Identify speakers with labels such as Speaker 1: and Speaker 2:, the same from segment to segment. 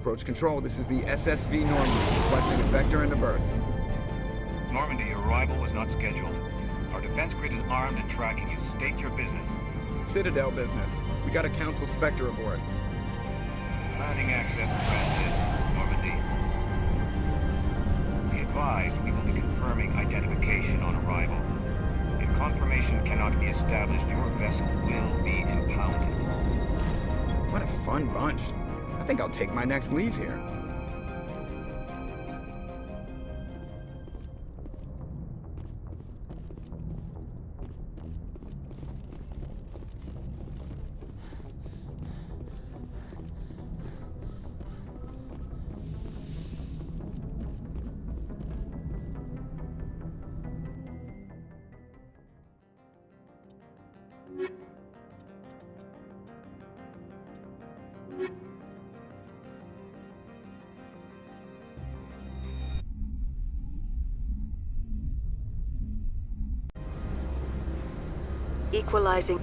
Speaker 1: Approach control, this is the SSV Normandy, requesting a vector into berth.
Speaker 2: Normandy, your arrival was not scheduled. Our defense grid is armed and tracking you. State your business.
Speaker 1: Citadel business. We got a Council Spectre aboard.
Speaker 2: Landing access granted, Normandy. Be advised, we will be confirming identification on arrival. If confirmation cannot be established, your vessel will be impounded.
Speaker 1: What a fun bunch. I think I'll take my next leave here.
Speaker 3: Equalizing.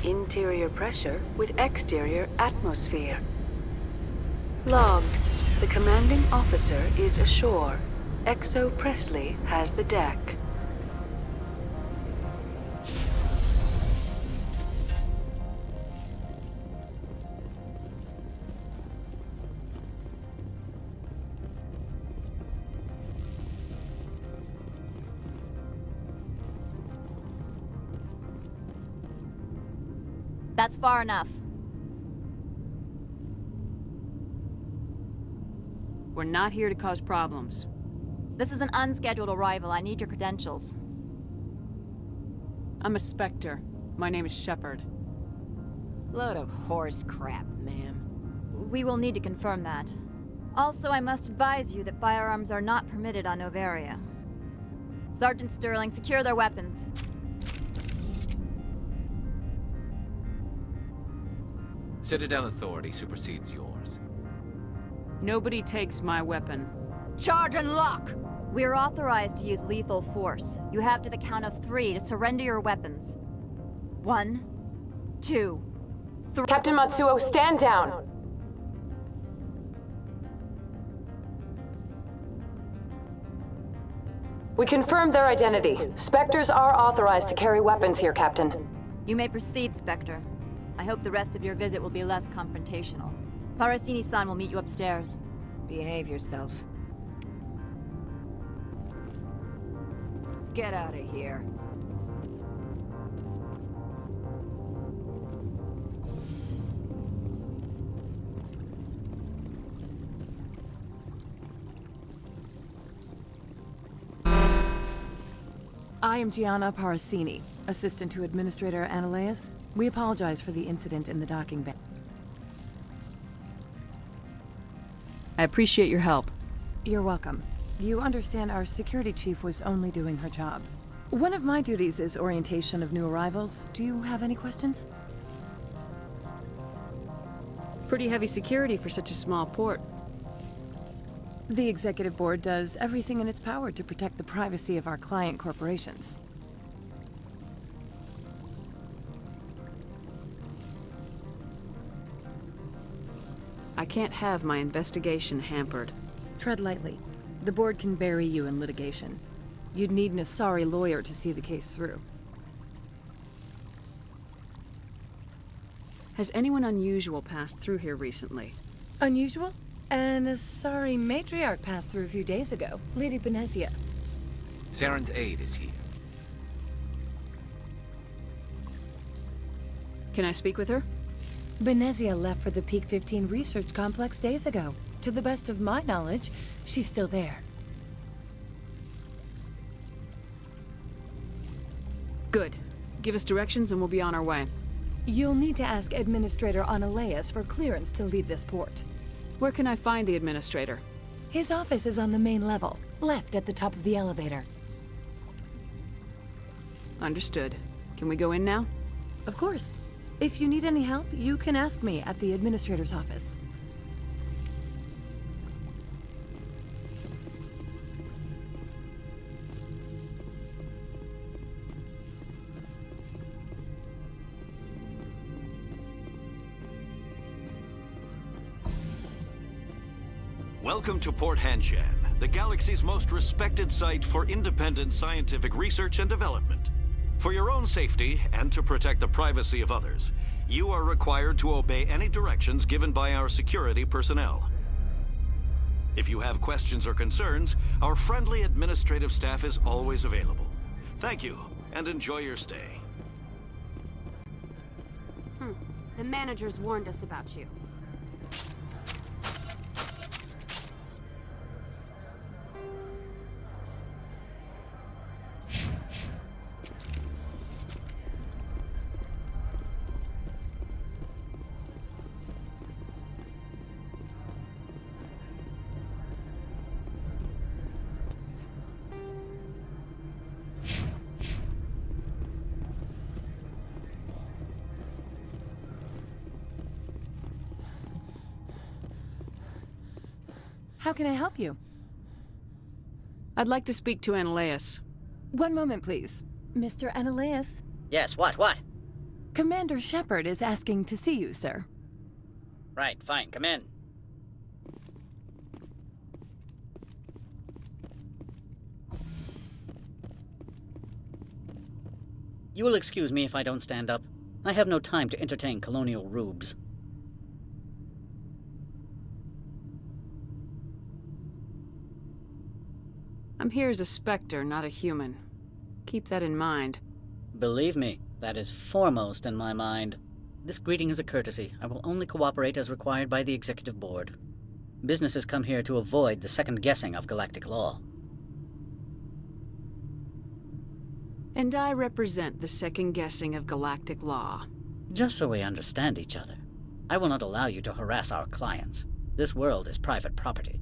Speaker 3: Interior pressure with exterior atmosphere. Logged. The commanding officer is ashore. Exo Presley has the deck.
Speaker 4: That's far enough.
Speaker 5: We're not here to cause problems.
Speaker 4: This is an unscheduled arrival. I need your credentials.
Speaker 5: I'm a Spectre. My name is Shepard.
Speaker 6: Load of horse crap, ma'am.
Speaker 4: We will need to confirm that. Also, I must advise you that firearms are not permitted on Noveria. Sergeant Sterling, secure their weapons.
Speaker 7: Citadel authority supersedes yours.
Speaker 5: Nobody takes my weapon.
Speaker 6: Charge and lock!
Speaker 4: We're authorized to use lethal force. You have to the count of 3 to surrender your weapons. 1, 2, 3.
Speaker 8: Captain Matsuo, stand down! We confirmed their identity. Spectres are authorized to carry weapons here, Captain.
Speaker 4: You may proceed, Spectre. I hope the rest of your visit will be less confrontational. Parasini-san will meet you upstairs.
Speaker 6: Behave yourself. Get out of here.
Speaker 9: I am Gianna Parasini, assistant to Administrator Analeas. We apologize for the incident in the docking bay.
Speaker 5: I appreciate your help.
Speaker 9: You're welcome. You understand our security chief was only doing her job. One of my duties is orientation of new arrivals. Do you have any questions?
Speaker 5: Pretty heavy security for such a small port.
Speaker 9: The Executive Board does everything in its power to protect the privacy of our client corporations.
Speaker 5: I can't have my investigation hampered.
Speaker 9: Tread lightly. The board can bury you in litigation. You'd need an Asari lawyer to see the case through.
Speaker 5: Has anyone unusual passed through here recently?
Speaker 9: Unusual? An Asari matriarch passed through a few days ago. Lady Benezia.
Speaker 7: Saren's aide is here.
Speaker 5: Can I speak with her?
Speaker 9: Benezia left for the Peak 15 research complex days ago. To the best of my knowledge, she's still there.
Speaker 5: Good. Give us directions and we'll be on our way.
Speaker 9: You'll need to ask Administrator Analeas for clearance to leave this port.
Speaker 5: Where can I find the administrator?
Speaker 9: His office is on the main level, left at the top of the elevator.
Speaker 5: Understood. Can we go in now?
Speaker 9: Of course. If you need any help, you can ask me at the administrator's office.
Speaker 10: Welcome to Port Hanshan, the galaxy's most respected site for independent scientific research and development. For your own safety, and to protect the privacy of others, you are required to obey any directions given by our security personnel. If you have questions or concerns, our friendly administrative staff is always available. Thank you, and enjoy your stay.
Speaker 11: The managers warned us about you.
Speaker 9: How can I help you?
Speaker 5: I'd like to speak to Analeas.
Speaker 9: One moment, please. Mr. Analeas?
Speaker 12: Yes, what?
Speaker 9: Commander Shepard is asking to see you, sir.
Speaker 12: Right, fine, come in. You will excuse me if I don't stand up. I have no time to entertain colonial rubes.
Speaker 5: I'm here as a Spectre, not a human. Keep that in mind.
Speaker 12: Believe me, that is foremost in my mind. This greeting is a courtesy. I will only cooperate as required by the Executive Board. Businesses come here to avoid the second guessing of galactic law.
Speaker 5: And I represent the second guessing of galactic law.
Speaker 12: Just so we understand each other, I will not allow you to harass our clients. This world is private property.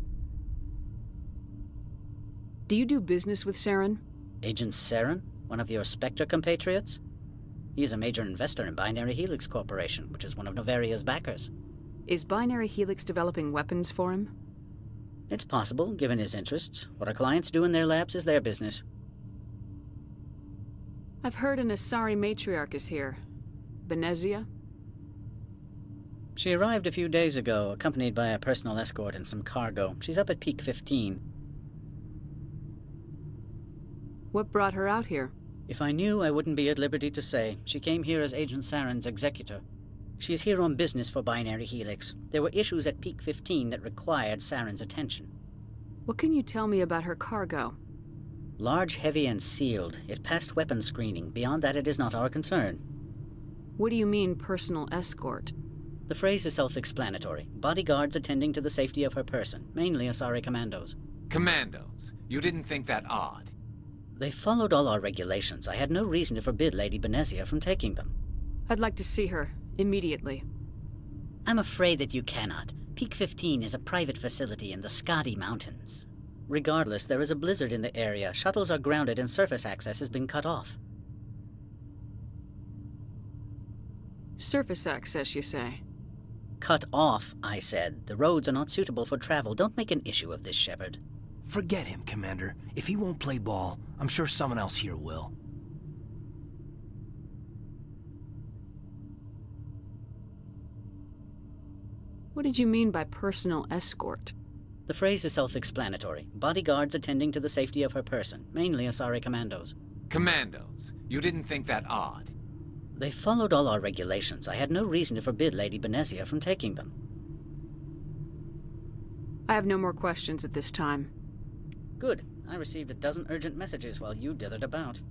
Speaker 5: Do you do business with Saren?
Speaker 12: Agent Saren? One of your Spectre compatriots? He is a major investor in Binary Helix Corporation, which is one of Novaria's backers.
Speaker 5: Is Binary Helix developing weapons for him?
Speaker 12: It's possible, given his interests. What our clients do in their labs is their business.
Speaker 5: I've heard an Asari matriarch is here. Benezia?
Speaker 12: She arrived a few days ago, accompanied by a personal escort and some cargo. She's up at Peak 15.
Speaker 5: What brought her out here?
Speaker 12: If I knew, I wouldn't be at liberty to say. She came here as Agent Saren's executor. She's here on business for Binary Helix. There were issues at Peak 15 that required Saren's attention.
Speaker 5: What can you tell me about her cargo?
Speaker 12: Large, heavy, and sealed. It passed weapons screening. Beyond that, it is not our concern.
Speaker 5: What do you mean, personal escort?
Speaker 12: The phrase is self-explanatory. Bodyguards attending to the safety of her person, mainly Asari commandos.
Speaker 7: Commandos? You didn't think that odd?
Speaker 12: They followed all our regulations. I had no reason to forbid Lady Benezia from taking them.
Speaker 5: I'd like to see her, immediately.
Speaker 12: I'm afraid that you cannot. Peak 15 is a private facility in the Skadi Mountains. Regardless, there is a blizzard in the area. Shuttles are grounded and surface access has been cut off.
Speaker 5: Surface access, you say?
Speaker 12: Cut off, I said. The roads are not suitable for travel. Don't make an issue of this, Shepard.
Speaker 13: Forget him, Commander. If he won't play ball, I'm sure someone else here will.
Speaker 5: What did you mean by personal escort?
Speaker 12: The phrase is self-explanatory. Bodyguards attending to the safety of her person, mainly Asari commandos.
Speaker 7: Commandos? You didn't think that odd?
Speaker 12: They followed all our regulations. I had no reason to forbid Lady Benezia from taking them.
Speaker 5: I have no more questions at this time.
Speaker 12: Good. I received a dozen urgent messages while you dithered about.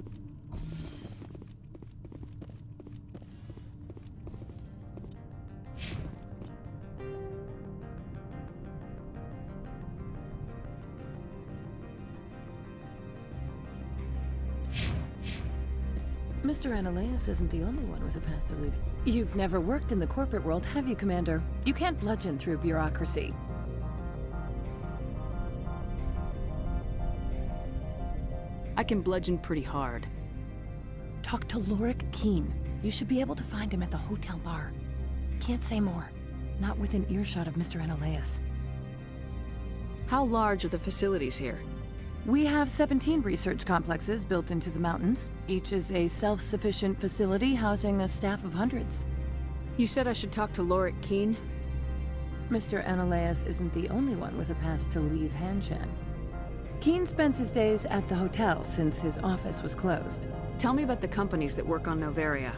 Speaker 9: Mr. Ananias isn't the only one with a past to lead. You've never worked in the corporate world, have you, Commander? You can't bludgeon through bureaucracy.
Speaker 5: I can bludgeon pretty hard.
Speaker 9: Talk to Lorik Keen. You should be able to find him at the hotel bar. Can't say more. Not within earshot of Mr. Ananias.
Speaker 5: How large are the facilities here?
Speaker 9: We have 17 research complexes built into the mountains. Each is a self-sufficient facility housing a staff of hundreds.
Speaker 5: You said I should talk to Lorik Keen?
Speaker 9: Mr. Ananias isn't the only one with a pass to leave Hanshan. Keen spends his days at the hotel since his office was closed.
Speaker 5: Tell me about the companies that work on Noveria.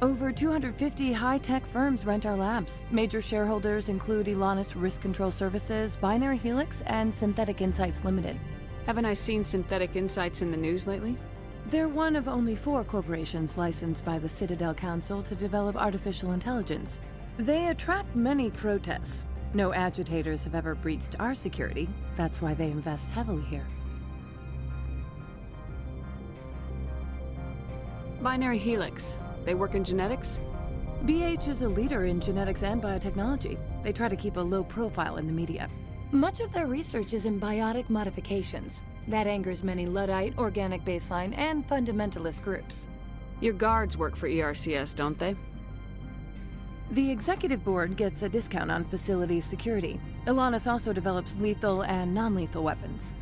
Speaker 9: Over 250 high-tech firms rent our labs. Major shareholders include Elanus Risk Control Services, Binary Helix, and Synthetic Insights Limited.
Speaker 5: Haven't I seen Synthetic Insights in the news lately?
Speaker 9: They're one of only 4 corporations licensed by the Citadel Council to develop artificial intelligence. They attract many protests. No agitators have ever breached our security. That's why they invest heavily here.
Speaker 5: Binary Helix. They work in genetics?
Speaker 9: BH is a leader in genetics and biotechnology. They try to keep a low profile in the media. Much of their research is in biotic modifications. That angers many Luddite, organic baseline, and fundamentalist groups.
Speaker 5: Your guards work for ERCS, don't they?
Speaker 9: The executive board gets a discount on facility security. Elanus also develops lethal and non-lethal weapons.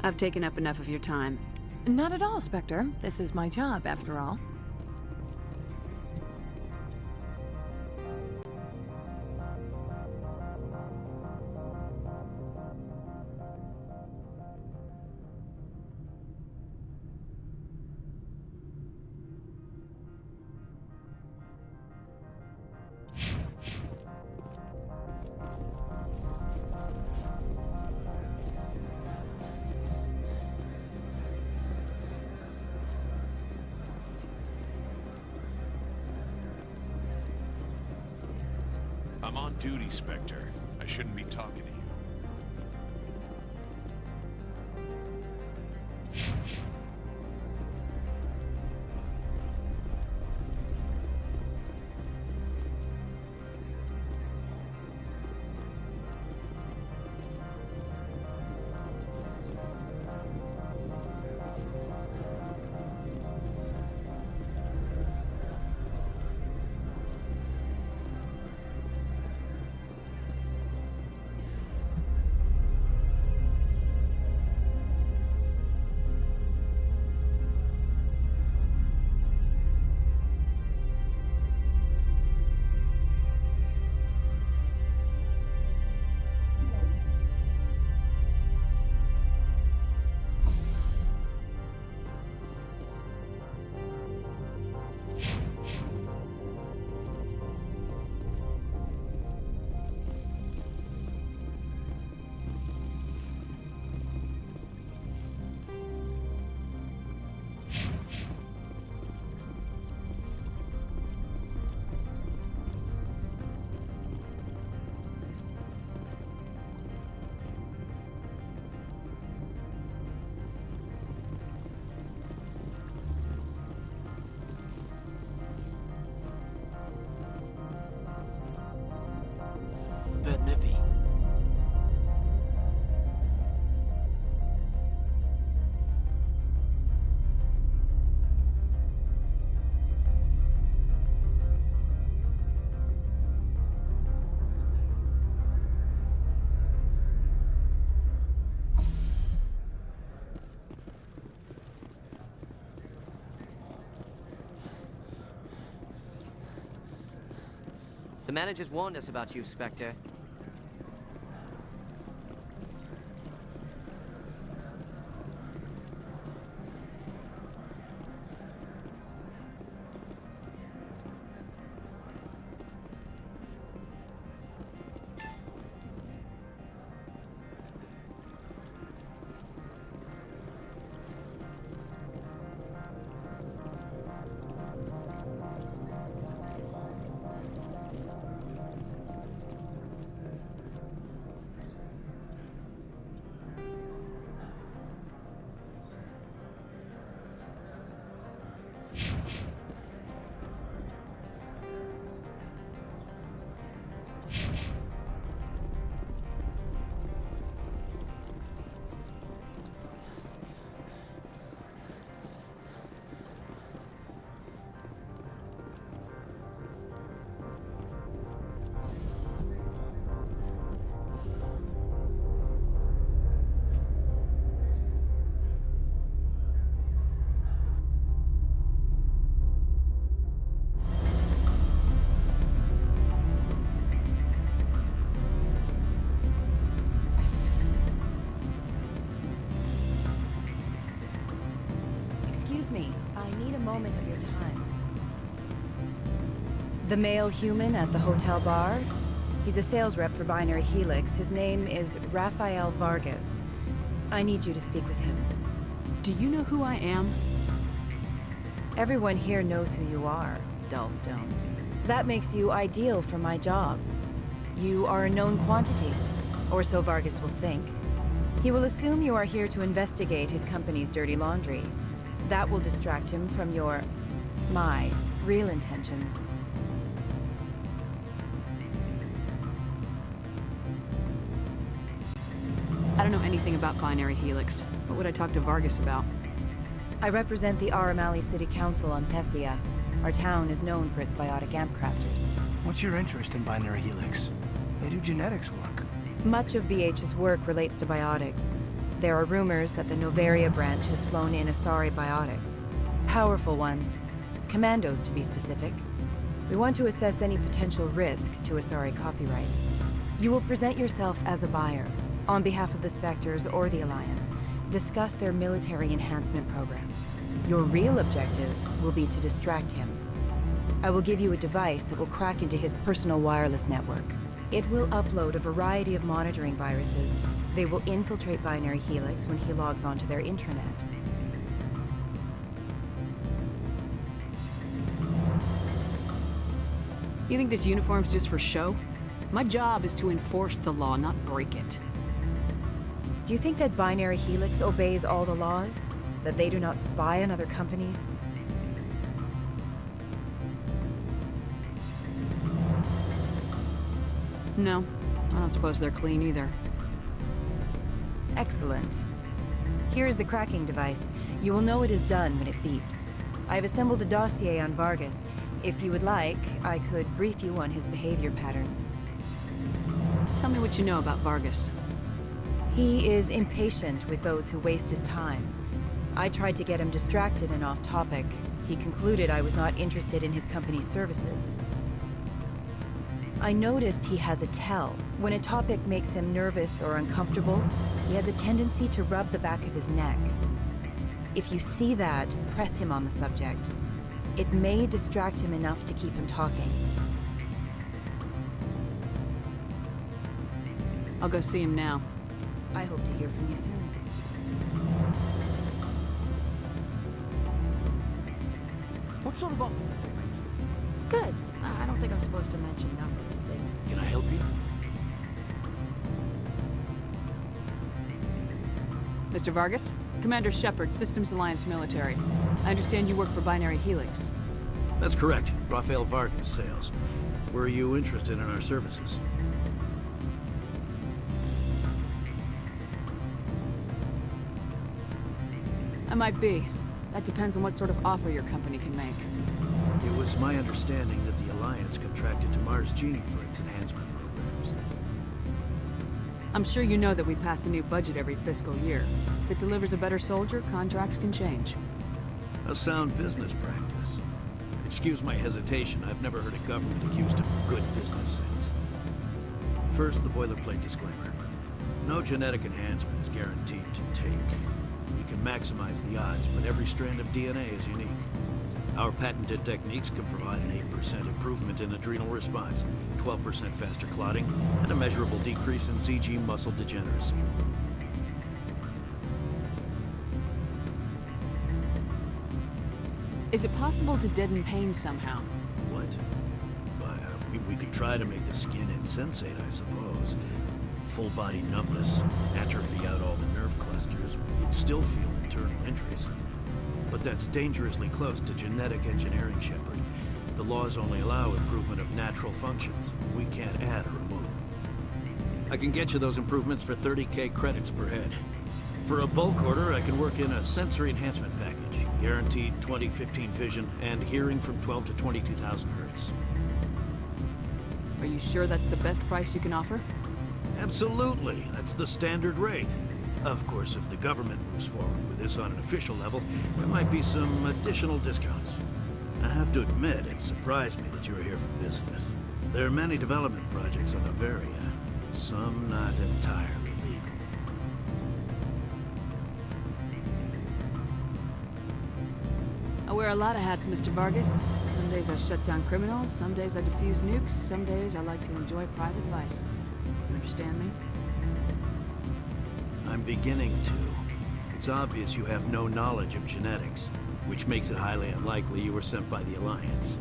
Speaker 5: I've taken up enough of your time.
Speaker 9: Not at all, Spectre. This is my job, after all.
Speaker 14: I'm on duty, Spectre. I shouldn't be talking to you.
Speaker 13: Bit nippy.
Speaker 15: The managers warned us about you, Spectre.
Speaker 16: The male human at the hotel bar? He's a sales rep for Binary Helix. His name is Rafael Vargas. I need you to speak with him.
Speaker 5: Do you know who I am?
Speaker 16: Everyone here knows who you are, Dullstone. That makes you ideal for my job. You are a known quantity, or so Vargas will think. He will assume you are here to investigate his company's dirty laundry. That will distract him from my real intentions.
Speaker 5: I don't know anything about Binary Helix. What would I talk to Vargas about?
Speaker 16: I represent the Aramali City Council on Thessia. Our town is known for its biotic amp crafters.
Speaker 13: What's your interest in Binary Helix? They do genetics work.
Speaker 16: Much of BH's work relates to biotics. There are rumors that the Noveria branch has flown in Asari biotics. Powerful ones. Commandos, to be specific. We want to assess any potential risk to Asari copyrights. You will present yourself as a buyer, on behalf of the Spectres or the Alliance. Discuss their military enhancement programs. Your real objective will be to distract him. I will give you a device that will crack into his personal wireless network. It will upload a variety of monitoring viruses. They will infiltrate Binary Helix when he logs onto their intranet.
Speaker 5: You think this uniform's just for show? My job is to enforce the law, not break it.
Speaker 16: Do you think that Binary Helix obeys all the laws? That they do not spy on other companies?
Speaker 5: No, I don't suppose they're clean either.
Speaker 16: Excellent. Here's the cracking device. You will know it is done when it beeps. I have assembled a dossier on Vargas. If you would like, I could brief you on his behavior patterns.
Speaker 5: Tell me what you know about Vargas.
Speaker 16: He is impatient with those who waste his time. I tried to get him distracted and off topic. He concluded I was not interested in his company's services. I noticed he has a tell. When a topic makes him nervous or uncomfortable, he has a tendency to rub the back of his neck. If you see that, press him on the subject. It may distract him enough to keep him talking.
Speaker 5: I'll go see him now.
Speaker 16: I hope to hear from you soon.
Speaker 13: What sort of offer did they make you?
Speaker 17: Good. I don't think I'm supposed to mention numbers.
Speaker 13: Can I help you?
Speaker 5: Mr. Vargas? Commander Shepard, Systems Alliance Military. I understand you work for Binary Helix.
Speaker 18: That's correct. Rafael Vargas, sales. Were you interested in our services?
Speaker 5: I might be. That depends on what sort of offer your company can make.
Speaker 18: It was my understanding that the Alliance contracted to Mars Gene for its enhancement programs.
Speaker 5: I'm sure you know that we pass a new budget every fiscal year. If it delivers a better soldier, contracts can change.
Speaker 18: A sound business practice. Excuse my hesitation, I've never heard a government accused of good business sense. First, the boilerplate disclaimer. No genetic enhancement is guaranteed to take. We can maximize the odds, but every strand of DNA is unique. Our patented techniques can provide an 8% improvement in adrenal response, 12% faster clotting, and a measurable decrease in CG muscle degeneracy.
Speaker 5: Is it possible to deaden pain somehow?
Speaker 18: What? Well, we could try to make the skin insensate, I suppose. Full body numbness, atrophy out all the nerve clusters, you'd still feel internal injuries. But that's dangerously close to genetic engineering, Shepard. The laws only allow improvement of natural functions. We can't add or remove. I can get you those improvements for 30K credits per head. For a bulk order, I can work in a sensory enhancement package. Guaranteed 20/15 vision and hearing from 12 to 22,000 hertz.
Speaker 5: Are you sure that's the best price you can offer?
Speaker 18: Absolutely. That's the standard rate. Of course, if the government moves forward with this on an official level, there might be some additional discounts. I have to admit, it surprised me that you were here for business. There are many development projects on Noveria, some not entirely legal.
Speaker 5: I wear a lot of hats, Mr. Vargas. Some days I shut down criminals, some days I defuse nukes, some days I like to enjoy private vices. You understand me?
Speaker 18: I'm beginning to. It's obvious you have no knowledge of genetics, which makes it highly unlikely you were sent by the Alliance.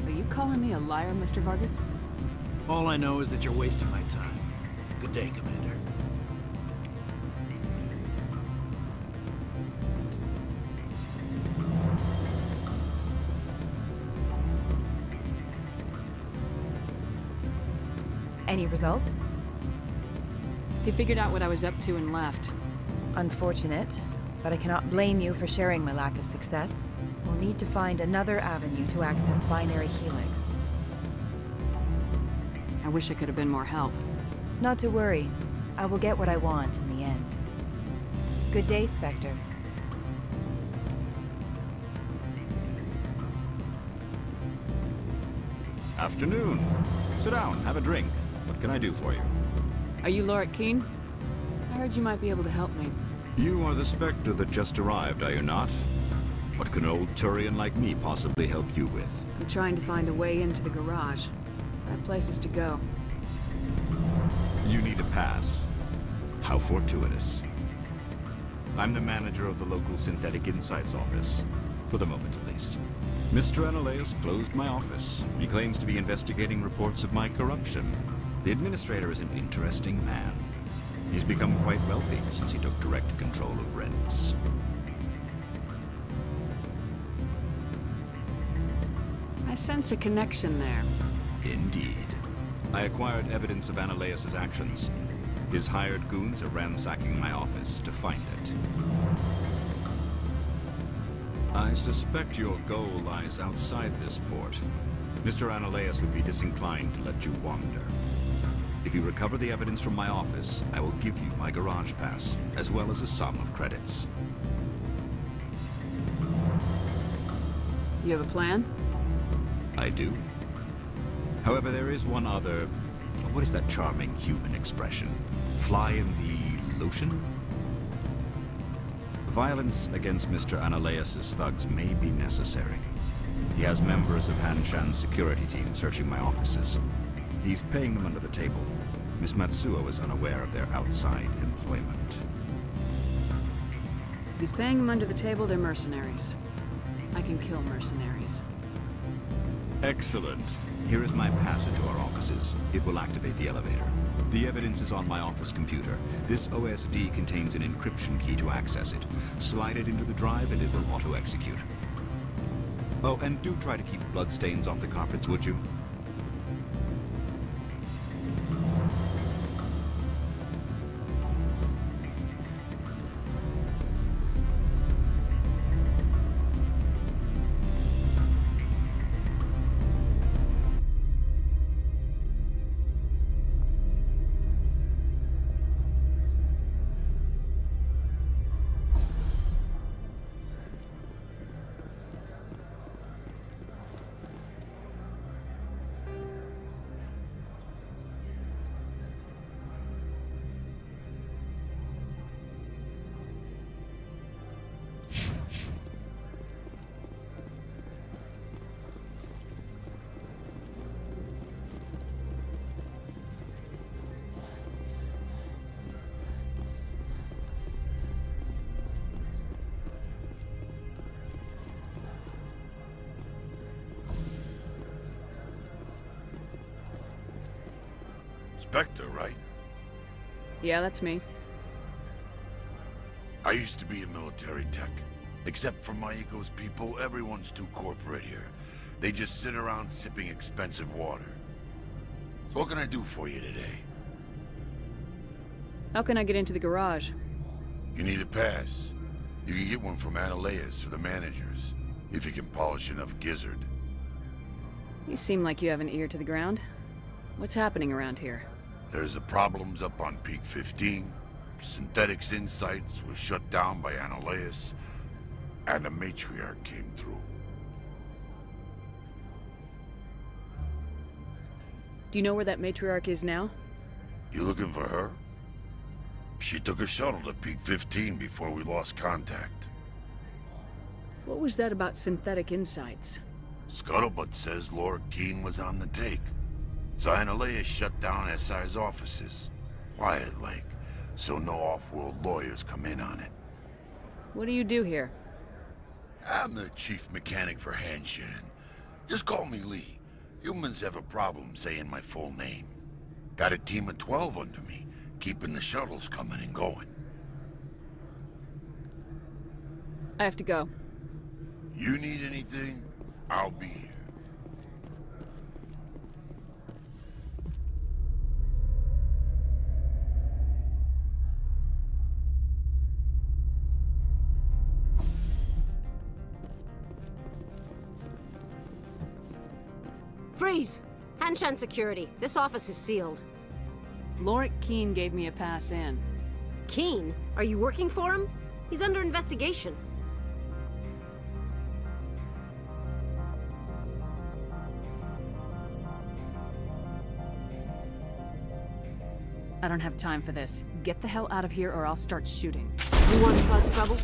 Speaker 5: Are you calling me a liar, Mr. Vargas?
Speaker 18: All I know is that you're wasting my time. Good day, Commander.
Speaker 16: Any results?
Speaker 5: He figured out what I was up to and left.
Speaker 16: Unfortunate, but I cannot blame you for sharing my lack of success. We'll need to find another avenue to access Binary Helix.
Speaker 5: I wish I could have been more help.
Speaker 16: Not to worry. I will get what I want in the end. Good day, Spectre.
Speaker 14: Afternoon. Sit down, have a drink. What can I do for you?
Speaker 5: Are you Lorik Keen? I heard you might be able to help me.
Speaker 14: You are the Spectre that just arrived, are you not? What can an old Turian like me possibly help you with?
Speaker 5: I'm trying to find a way into the garage. I have places to go.
Speaker 14: You need a pass. How fortuitous. I'm the manager of the local Synthetic Insights office. For the moment, at least. Mr. Analaeus closed my office. He claims to be investigating reports of my corruption. The administrator is an interesting man. He's become quite wealthy since he took direct control of rents.
Speaker 5: I sense a connection there.
Speaker 14: Indeed. I acquired evidence of Analaeus' actions. His hired goons are ransacking my office to find it. I suspect your goal lies outside this port. Mr. Analaeus would be disinclined to let you wander. If you recover the evidence from my office, I will give you my garage pass, as well as a sum of credits.
Speaker 5: You have a plan?
Speaker 14: I do. However, there is one other... What is that charming human expression? Fly in the lotion? Violence against Mr. Analaeus' thugs may be necessary. He has members of Han Shan's security team searching my offices. He's paying them under the table. Miss Matsuo is unaware of their outside employment.
Speaker 5: If he's paying them under the table, they're mercenaries. I can kill mercenaries.
Speaker 14: Excellent. Here is my pass into our offices. It will activate the elevator. The evidence is on my office computer. This OSD contains an encryption key to access it. Slide it into the drive and it will auto-execute. Oh, and do try to keep bloodstains off the carpets, would you?
Speaker 19: Spectre, right?
Speaker 5: Yeah, that's me.
Speaker 19: I used to be a military tech. Except for Maiko's people, everyone's too corporate here. They just sit around sipping expensive water. So what can I do for you today?
Speaker 5: How can I get into the garage?
Speaker 19: You need a pass. You can get one from Analaeus or the managers, if you can polish enough gizzard.
Speaker 5: You seem like you have an ear to the ground. What's happening around here?
Speaker 19: There's the problems up on Peak 15. Synthetics Insights was shut down by Analaeus, and the Matriarch came through.
Speaker 5: Do you know where that Matriarch is now?
Speaker 19: You looking for her? She took a shuttle to Peak 15 before we lost contact.
Speaker 5: What was that about Synthetic Insights?
Speaker 19: Scuttlebutt says Laura Keene was on the take. So Analaeus shut down SI's offices. Quiet-like, so no off-world lawyers come in on it.
Speaker 5: What do you do here?
Speaker 19: I'm the chief mechanic for Han Shan. Just call me Lee. Humans have a problem saying my full name. Got a team of 12 under me, keeping the shuttles coming and going.
Speaker 5: I have to go.
Speaker 19: You need anything, I'll be here.
Speaker 11: Freeze! Han Shan Security. This office is sealed.
Speaker 5: Lorik Keene gave me a pass in.
Speaker 11: Keene? Are you working for him? He's under investigation.
Speaker 5: I don't have time for this. Get the hell out of here or I'll start shooting.
Speaker 11: You want to cause trouble?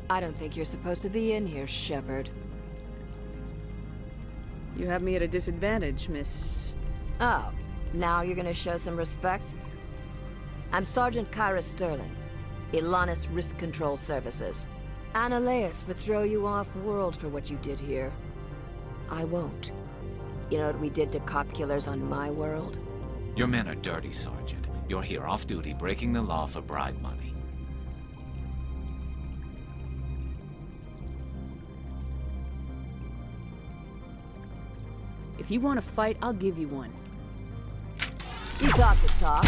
Speaker 6: I don't think you're supposed to be in here, Shepard.
Speaker 5: You have me at a disadvantage, Miss...
Speaker 6: Oh, now you're gonna show some respect? I'm Sergeant Kyra Sterling, Ilanis Risk Control Services. Annaleus would throw you off-world for what you did here. I won't. You know what we did to cop killers on my world?
Speaker 7: Your men are dirty, Sergeant. You're here off-duty, breaking the law for bribe money.
Speaker 5: If you want to fight, I'll give you one.
Speaker 6: You talk the talk.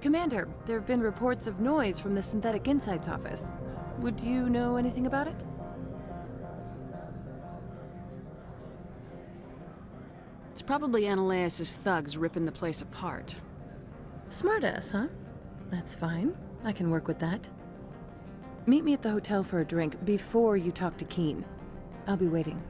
Speaker 9: Commander, there have been reports of noise from the Synthetic Insights office. Would you know anything about it?
Speaker 5: It's probably Annaleus' thugs ripping the place apart.
Speaker 9: Smartass, huh? That's fine. I can work with that. Meet me at the hotel for a drink before you talk to Keen. I'll be waiting.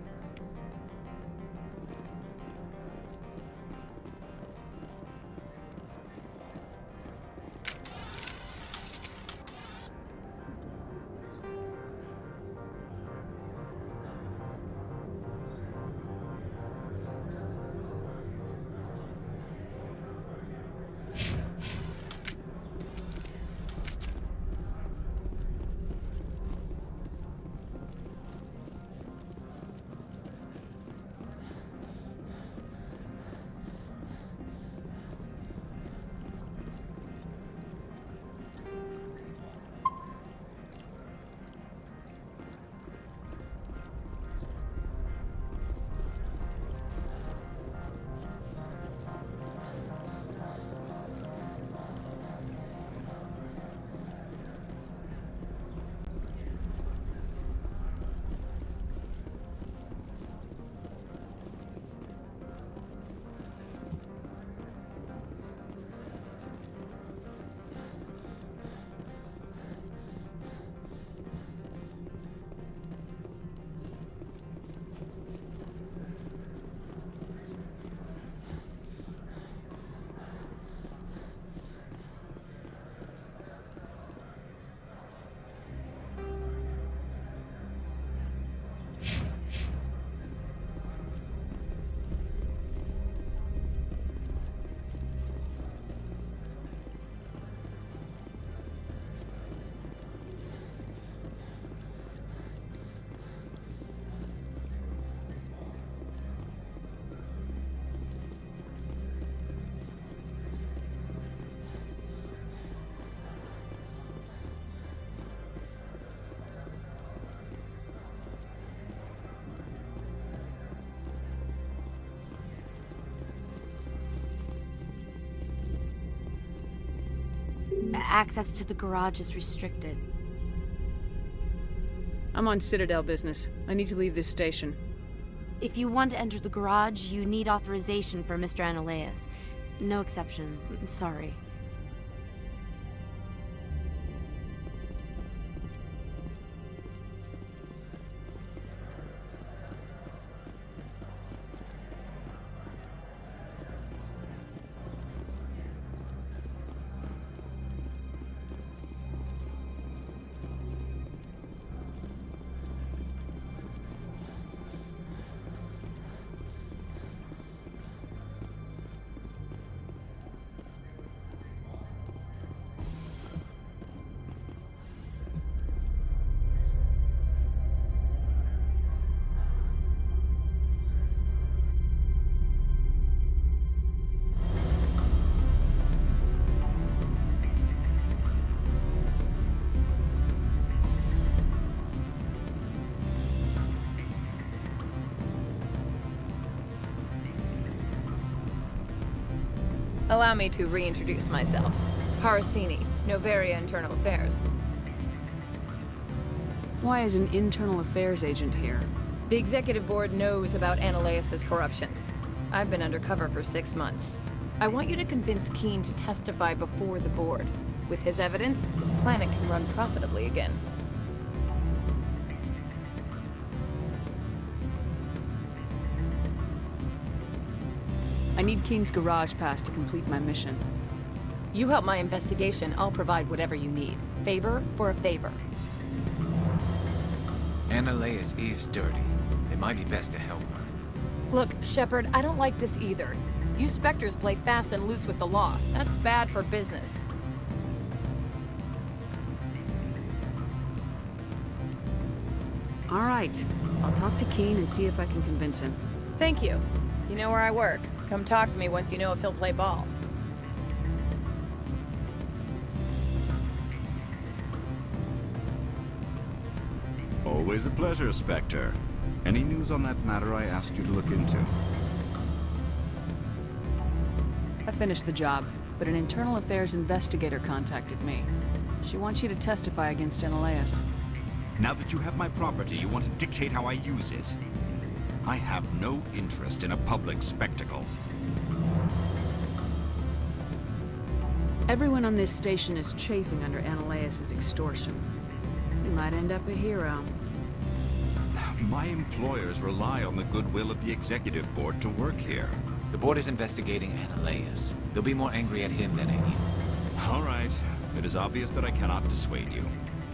Speaker 17: access to the garage is restricted.
Speaker 5: I'm on Citadel business. I need to leave this station.
Speaker 17: If you want to enter the garage, you need authorization for Mr. Analeas. No exceptions. I'm sorry.
Speaker 9: Allow me to reintroduce myself. Parasini, Noveria Internal Affairs.
Speaker 5: Why is an internal affairs agent here?
Speaker 9: The executive board knows about Analeas' corruption. I've been undercover for 6 months. I want you to convince Keene to testify before the board. With his evidence, this planet can run profitably again.
Speaker 5: I need Keene's garage pass to complete my mission.
Speaker 9: You help my investigation, I'll provide whatever you need. Favor for a favor.
Speaker 7: Analeas is dirty. It might be best to help her.
Speaker 9: Look, Shepard, I don't like this either. You Spectres play fast and loose with the law. That's bad for business.
Speaker 5: All right. I'll talk to Keene and see if I can convince him.
Speaker 9: Thank you. You know where I work. Come talk to me once you know if he'll play ball.
Speaker 14: Always a pleasure, Spectre. Any news on that matter I asked you to look into?
Speaker 5: I finished the job, but an internal affairs investigator contacted me. She wants you to testify against Analeas.
Speaker 14: Now that you have my property, you want to dictate how I use it? I have no interest in a public spectacle.
Speaker 5: Everyone on this station is chafing under Analeas' extortion. You might end up a hero.
Speaker 14: My employers rely on the goodwill of the executive board to work here.
Speaker 7: The board is investigating Analeas. They'll be more angry at him than at you.
Speaker 14: All right. It is obvious that I cannot dissuade you.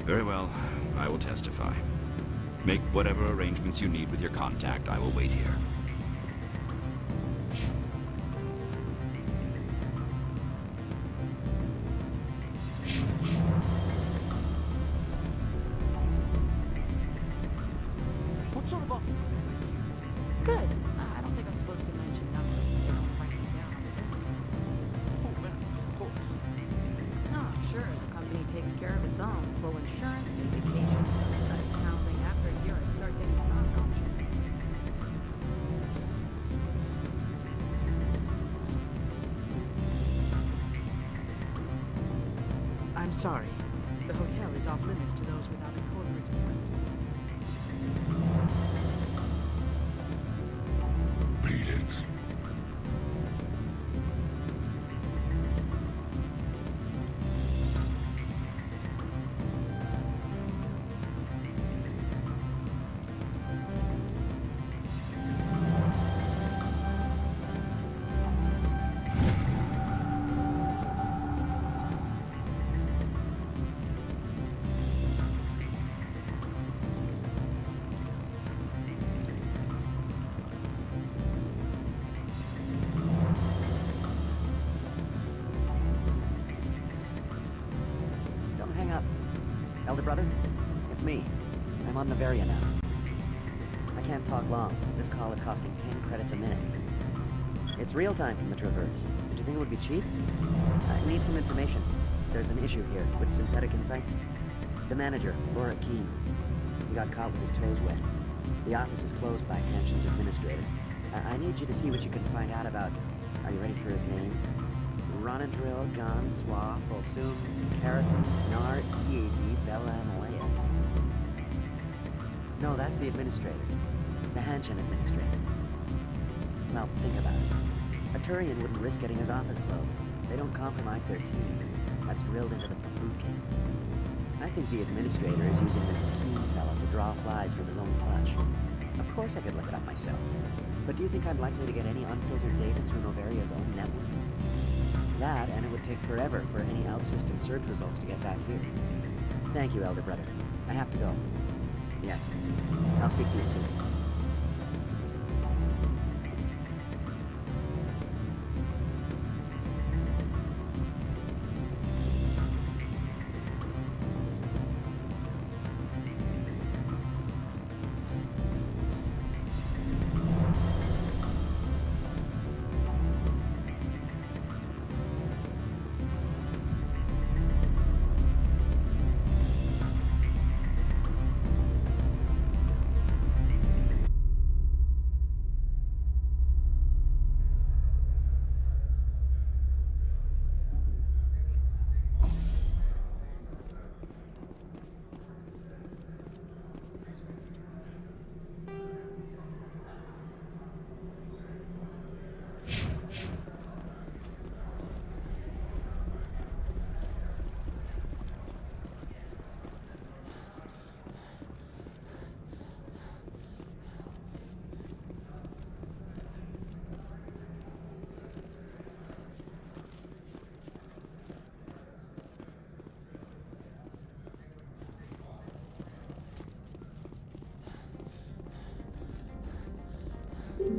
Speaker 14: Very well. I will testify. Make whatever arrangements you need with your contact. I will wait here.
Speaker 17: What sort of offer did they make you? Good. I don't think I'm supposed to mention numbers. They don't write them down on the register.
Speaker 13: Full benefits, of course.
Speaker 17: Oh, sure. The company takes care of its own. Full insurance, paid vacations, subsidized housing. After a year, I'd start getting stock options.
Speaker 20: I'm sorry. The hotel is off limits to those without a corporate account.
Speaker 19: Beat it.
Speaker 21: Don't hang up. Elder brother, it's me. I'm on Noveria now. I can't talk long. This call is costing 10 credits a minute. It's real time from the Traverse. Did you think it would be cheap? I need some information. There's an issue here with Synthetic Insights. The manager, Laura Keene, he got caught with his toes wet. The office is closed by Hanshen's administrator. I need you to see what you can find out about... Are you ready for his name? Ronadril, Gon, Swa, Folsum, Karakin, Nar, Ead, Bella, and Elias. No, that's the administrator. The Hanshin administrator. Well, think about it. A Turian wouldn't risk getting his office closed. They don't compromise their team. That's drilled into them from boot camp. I think the administrator is using this keen fellow to draw flies from his own clutch. Of course I could look it up myself. But do you think I'm likely to get any unfiltered data through Novaria's own network? That, and it would take forever for any out-system search results to get back here. Thank you, Elder Brother. I have to go. Yes. I'll speak to you soon.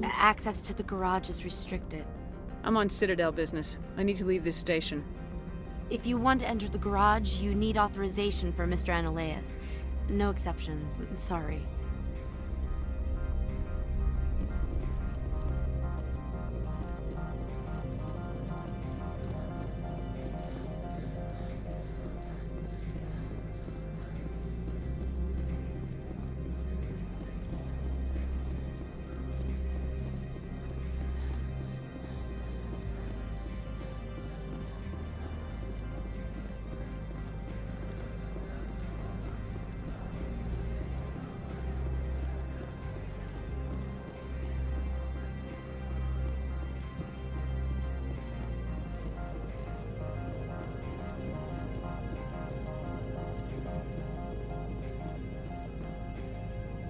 Speaker 2: Access to the garage is restricted.
Speaker 5: I'm on Citadel business. I need to leave this station.
Speaker 2: If you want to enter the garage, you need authorization for Mr. Analeas. No exceptions. I'm sorry.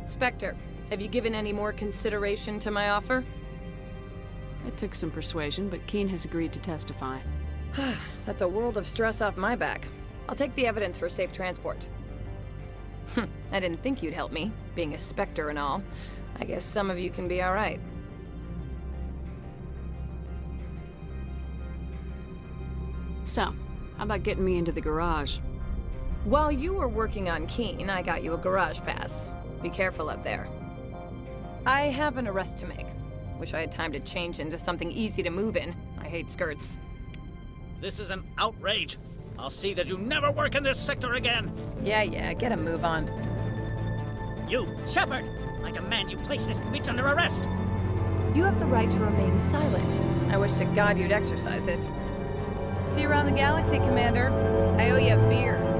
Speaker 9: Spectre, have you given any more consideration to my offer?
Speaker 5: It took some persuasion, but Keen has agreed to testify.
Speaker 9: That's a world of stress off my back. I'll take the evidence for safe transport. I didn't think you'd help me, being a Spectre and all. I guess some of you can be alright.
Speaker 5: So, how about getting me into the garage?
Speaker 9: While you were working on Keen, I got you a garage pass. Be careful up there. I have an arrest to make. Wish I had time to change into something easy to move in. I hate skirts.
Speaker 12: This is an outrage. I'll see that you never work in this sector again.
Speaker 9: Yeah, get a move on.
Speaker 12: You, Shepard! I demand you place this bitch under arrest!
Speaker 9: You have the right to remain silent. I wish to God you'd exercise it. See you around the galaxy, Commander. I owe you a beer.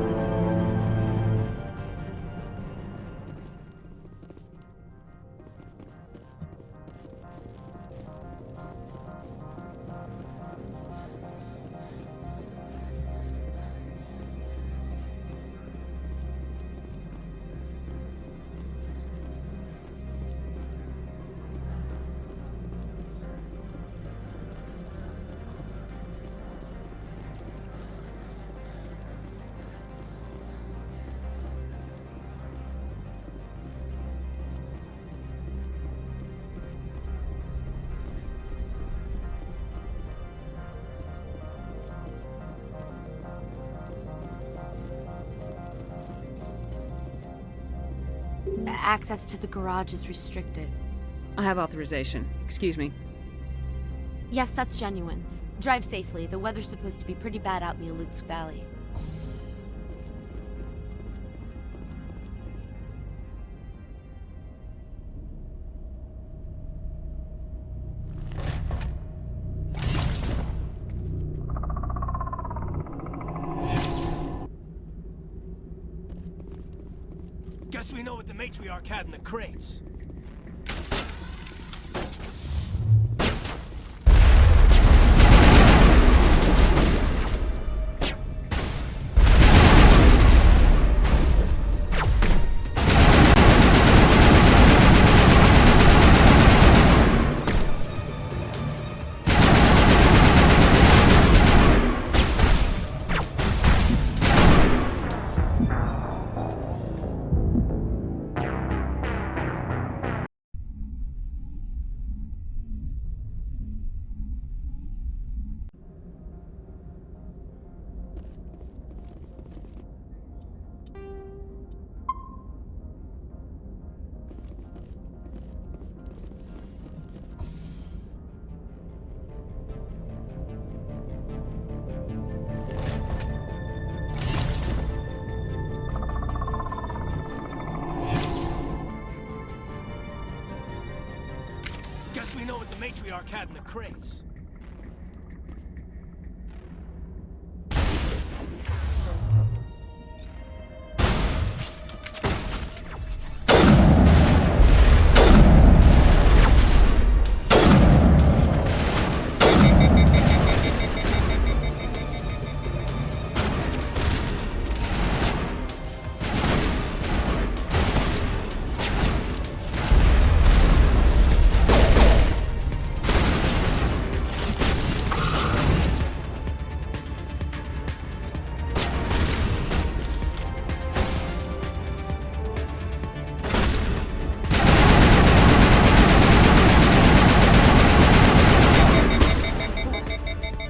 Speaker 2: Access to the garage is restricted.
Speaker 5: I have authorization. Excuse me.
Speaker 2: Yes, that's genuine. Drive safely. The weather's supposed to be pretty bad out in the Alutsk Valley.
Speaker 13: Guess we know what the matriarch had in the crates. Guess we know what the matriarch had in the crates.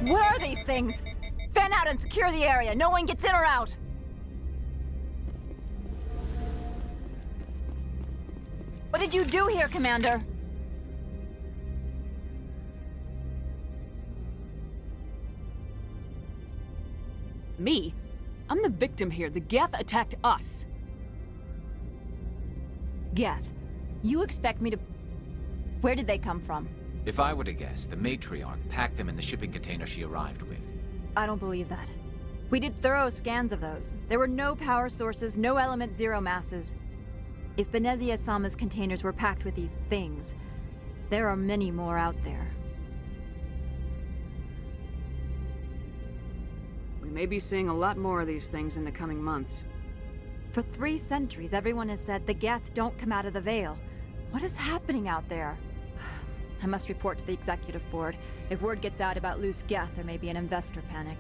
Speaker 4: Where are these things? Fan out and secure the area. No one gets in or out. What did you do here, Commander?
Speaker 5: Me? I'm the victim here. The Geth attacked us.
Speaker 4: Geth, you expect me to... Where did they come from?
Speaker 7: If I were to guess, the matriarch packed them in the shipping container she arrived with.
Speaker 4: I don't believe that. We did thorough scans of those. There were no power sources, no element zero masses. If Benezia Sama's containers were packed with these things, there are many more out there.
Speaker 5: We may be seeing a lot more of these things in the coming months.
Speaker 4: For 3 centuries, everyone has said the Geth don't come out of the Veil. What is happening out there? I must report to the executive board. If word gets out about loose Geth, there may be an investor panic.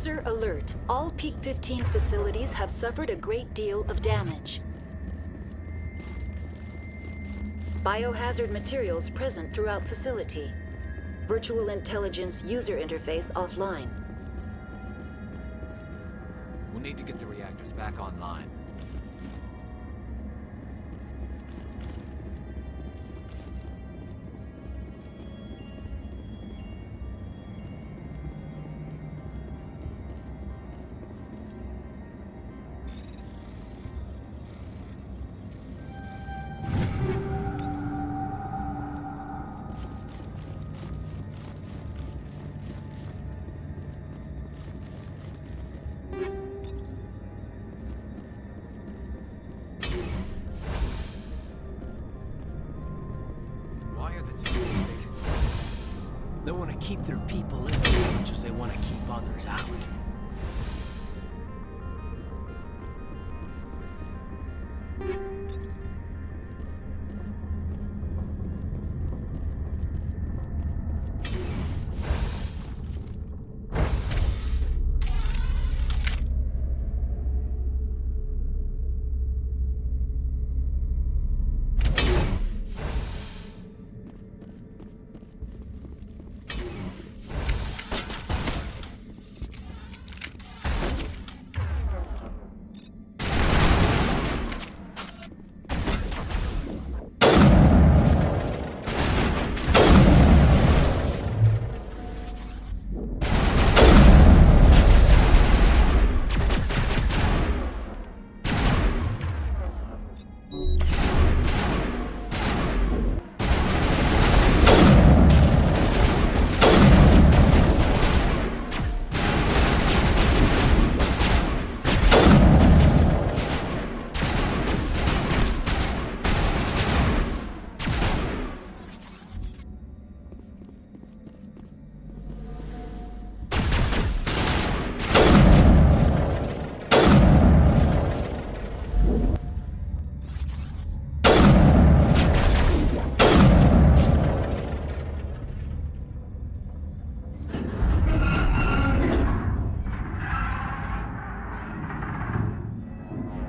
Speaker 1: User alert. All Peak 15 facilities have suffered a great deal of damage. Biohazard materials present throughout facility. Virtual intelligence user interface offline.
Speaker 7: We'll need to get the reactors back online.
Speaker 13: They want to keep their people in as much as they want to keep others out.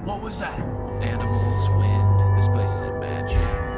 Speaker 13: What was that?
Speaker 7: Animals, wind. This place is in bad shape.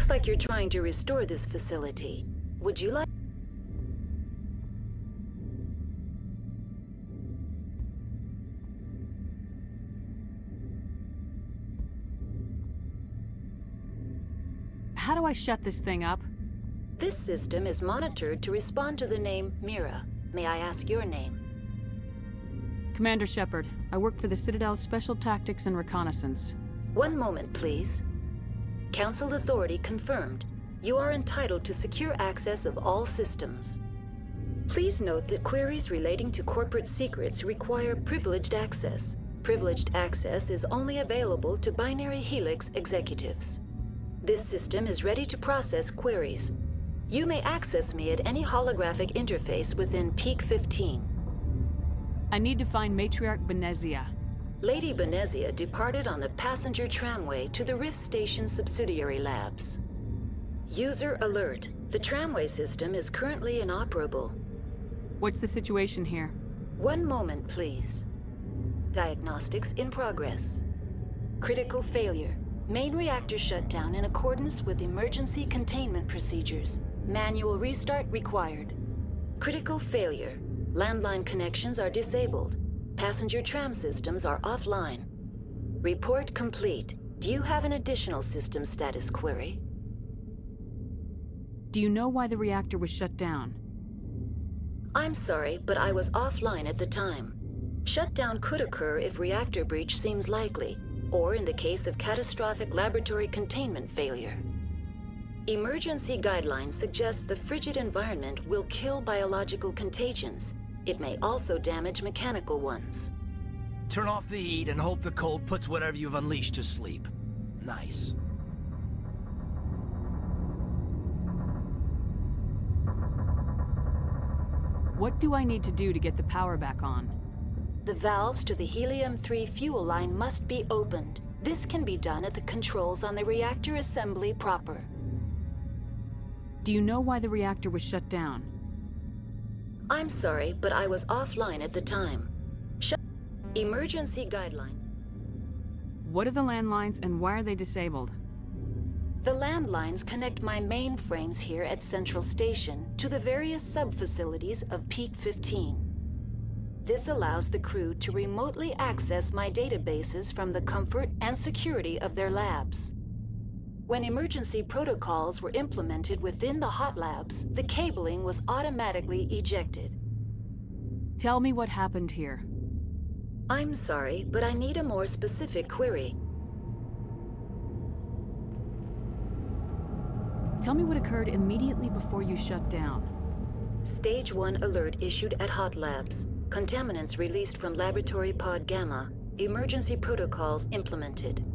Speaker 1: Looks like you're trying to restore this facility. Would you like...
Speaker 5: How do I shut this thing up?
Speaker 1: This system is monitored to respond to the name Mira. May I ask your name?
Speaker 5: Commander Shepard. I work for the Citadel's Special Tactics and Reconnaissance.
Speaker 1: One moment, please. Council authority confirmed. You are entitled to secure access of all systems. Please note that queries relating to corporate secrets require privileged access. Privileged access is only available to Binary Helix executives. This system is ready to process queries. You may access me at any holographic interface within Peak 15.
Speaker 5: I need to find Matriarch Benezia.
Speaker 1: Lady Benezia departed on the passenger tramway to the Rift Station subsidiary labs. User alert. The tramway system is currently inoperable.
Speaker 5: What's the situation here?
Speaker 1: One moment, please. Diagnostics in progress. Critical failure. Main reactor shutdown in accordance with emergency containment procedures. Manual restart required. Critical failure. Landline connections are disabled. Passenger tram systems are offline. Report complete. Do you have an additional system status query?
Speaker 5: Do you know why the reactor was shut down?
Speaker 1: I'm sorry, but I was offline at the time. Shutdown could occur if reactor breach seems likely, or in the case of catastrophic laboratory containment failure. Emergency guidelines suggest the frigid environment will kill biological contagions. It may also damage mechanical ones.
Speaker 13: Turn off the heat and hope the cold puts whatever you've unleashed to sleep. Nice.
Speaker 5: What do I need to do to get the power back on?
Speaker 1: The valves to the Helium-3 fuel line must be opened. This can be done at the controls on the reactor assembly proper.
Speaker 5: Do you know why the reactor was shut down?
Speaker 1: I'm sorry, but I was offline at the time. Emergency guidelines.
Speaker 5: What are the landlines and why are they disabled?
Speaker 1: The landlines connect my mainframes here at Central Station to the various sub-facilities of Peak 15. This allows the crew to remotely access my databases from the comfort and security of their labs. When emergency protocols were implemented within the hot labs, the cabling was automatically ejected.
Speaker 5: Tell me what happened here.
Speaker 1: I'm sorry, but I need a more specific query.
Speaker 5: Tell me what occurred immediately before you shut down.
Speaker 1: Stage 1 alert issued at Hot Labs. Contaminants released from Laboratory Pod Gamma. Emergency protocols implemented.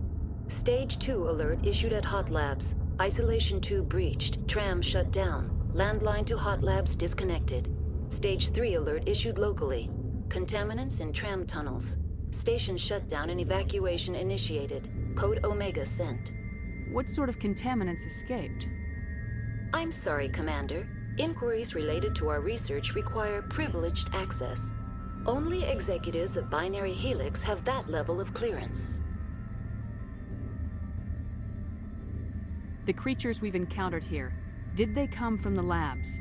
Speaker 1: Stage 2 alert issued at Hot Labs. Isolation 2 breached. Tram shut down. Landline to Hot Labs disconnected. Stage 3 alert issued locally. Contaminants in tram tunnels. Station shutdown and evacuation initiated. Code Omega sent.
Speaker 5: What sort of contaminants escaped?
Speaker 1: I'm sorry, Commander. Inquiries related to our research require privileged access. Only executives of Binary Helix have that level of clearance.
Speaker 5: The creatures we've encountered here, did they come from the labs?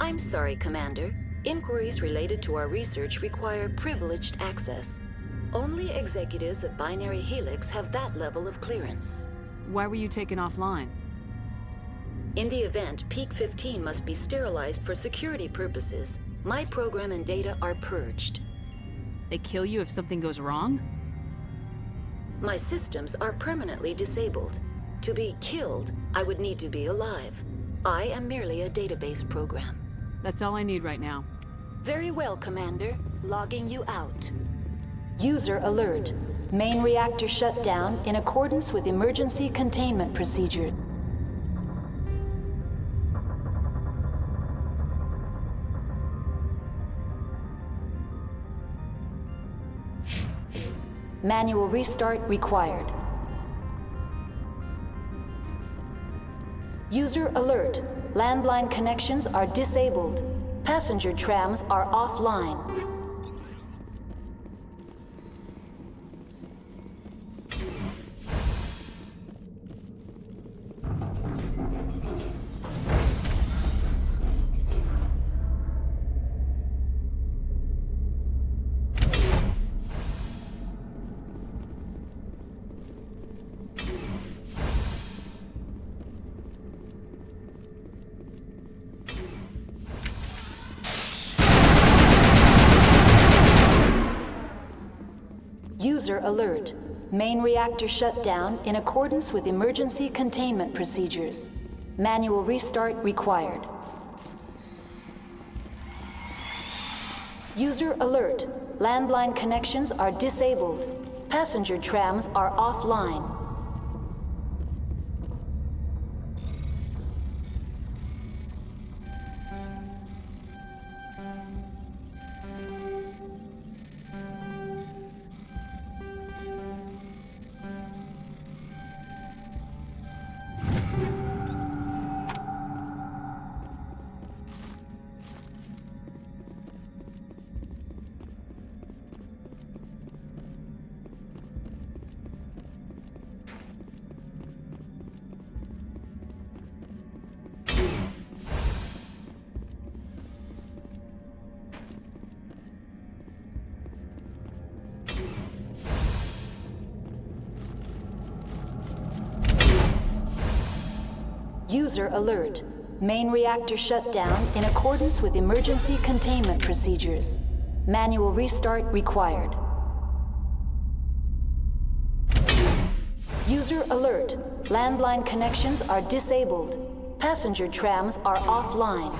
Speaker 1: I'm sorry, Commander. Inquiries related to our research require privileged access. Only executives of Binary Helix have that level of clearance.
Speaker 5: Why were you taken offline?
Speaker 1: In the event, Peak 15 must be sterilized for security purposes. My program and data are purged.
Speaker 5: They kill you if something goes wrong?
Speaker 1: My systems are permanently disabled. To be killed, I would need to be alive. I am merely a database program.
Speaker 5: That's all I need right now.
Speaker 1: Very well, Commander. Logging you out. User alert. Main reactor shut down in accordance with emergency containment procedure. Manual restart required. User alert. Landline connections are disabled. Passenger trams are offline. User alert. Main reactor shut down in accordance with emergency containment procedures. Manual restart required. User alert. Landline connections are disabled. Passenger trams are offline. User alert. Main reactor shut down in accordance with emergency containment procedures. Manual restart required. User alert. Landline connections are disabled. Passenger trams are offline.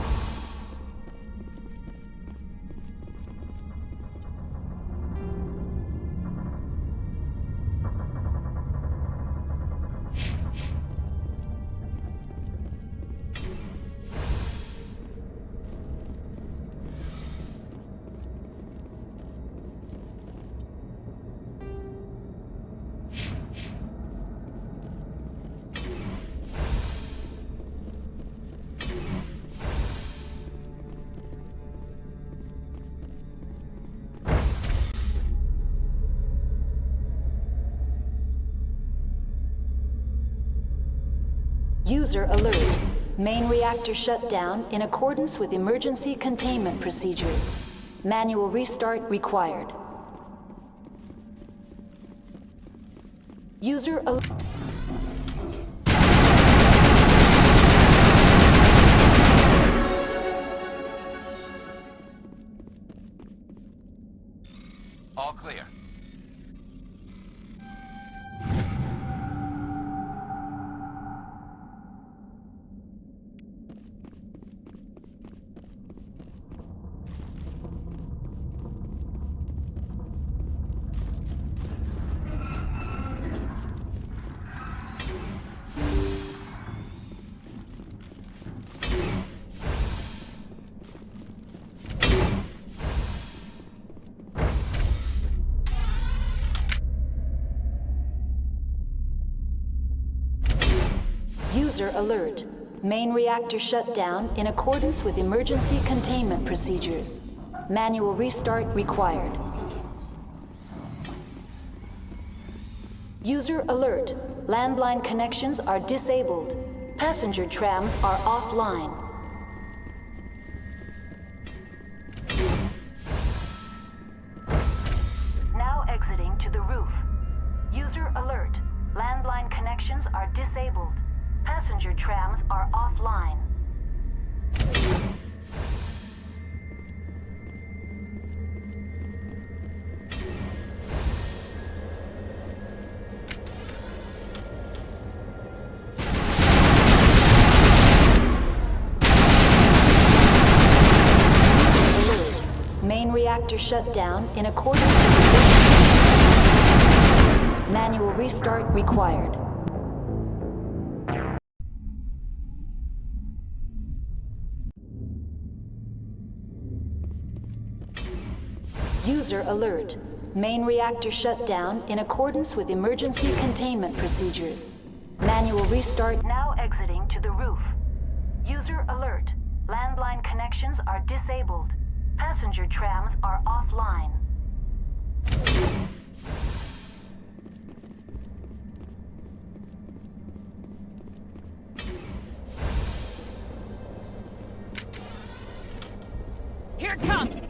Speaker 1: User alert. Main reactor shut down in accordance with emergency containment procedures. Manual restart required. User alert.
Speaker 7: All clear.
Speaker 1: User alert. Main reactor shut down in accordance with emergency containment procedures. Manual restart required. User alert. Landline connections are disabled. Passenger trams are offline. Now exiting to the roof. User alert. Landline connections are disabled. Passenger trams are offline. Alert. Main reactor shut down in accordance with manual restart required. User alert. Main reactor shut down in accordance with emergency containment procedures. Manual restart now exiting to the roof. User alert. Landline connections are disabled. Passenger trams are offline.
Speaker 5: Here it comes!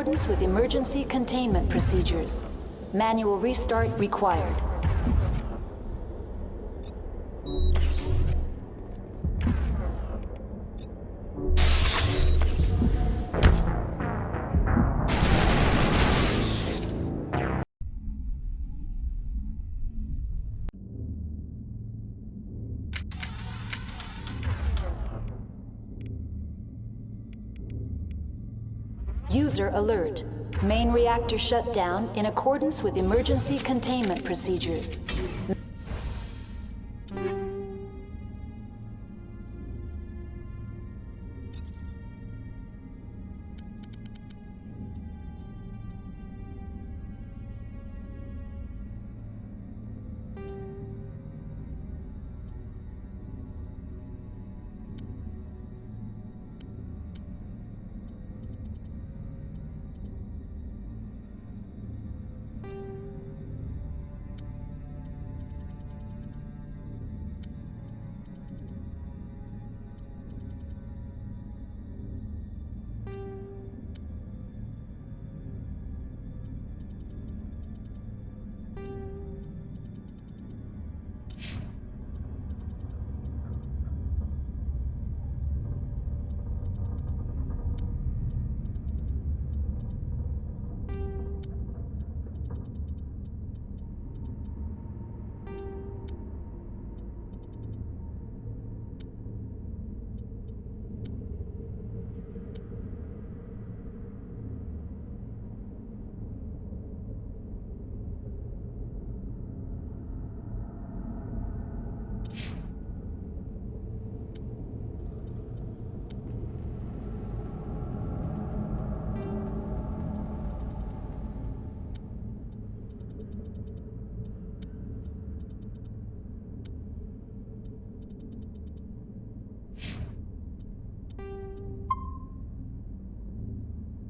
Speaker 1: accordance with emergency containment procedures. Manual restart required. User alert. Main reactor shut down in accordance with emergency containment procedures.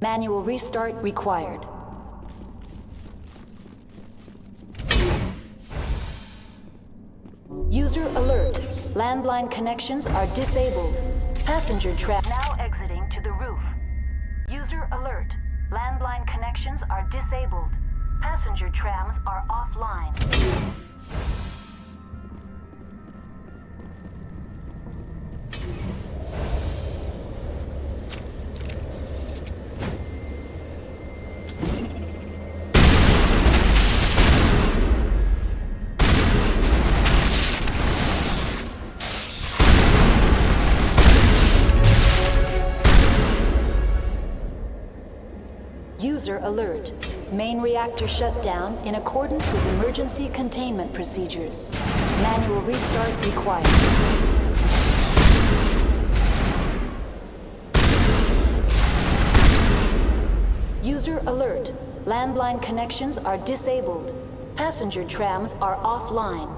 Speaker 1: Manual restart required. User alert. Landline connections are disabled. Passenger trap now exiting to the roof. User alert. Landline connections are disabled. Passenger trams are offline. User alert. Main reactor shut down in accordance with emergency containment procedures. Manual restart required. User alert. Landline connections are disabled. Passenger trams are offline.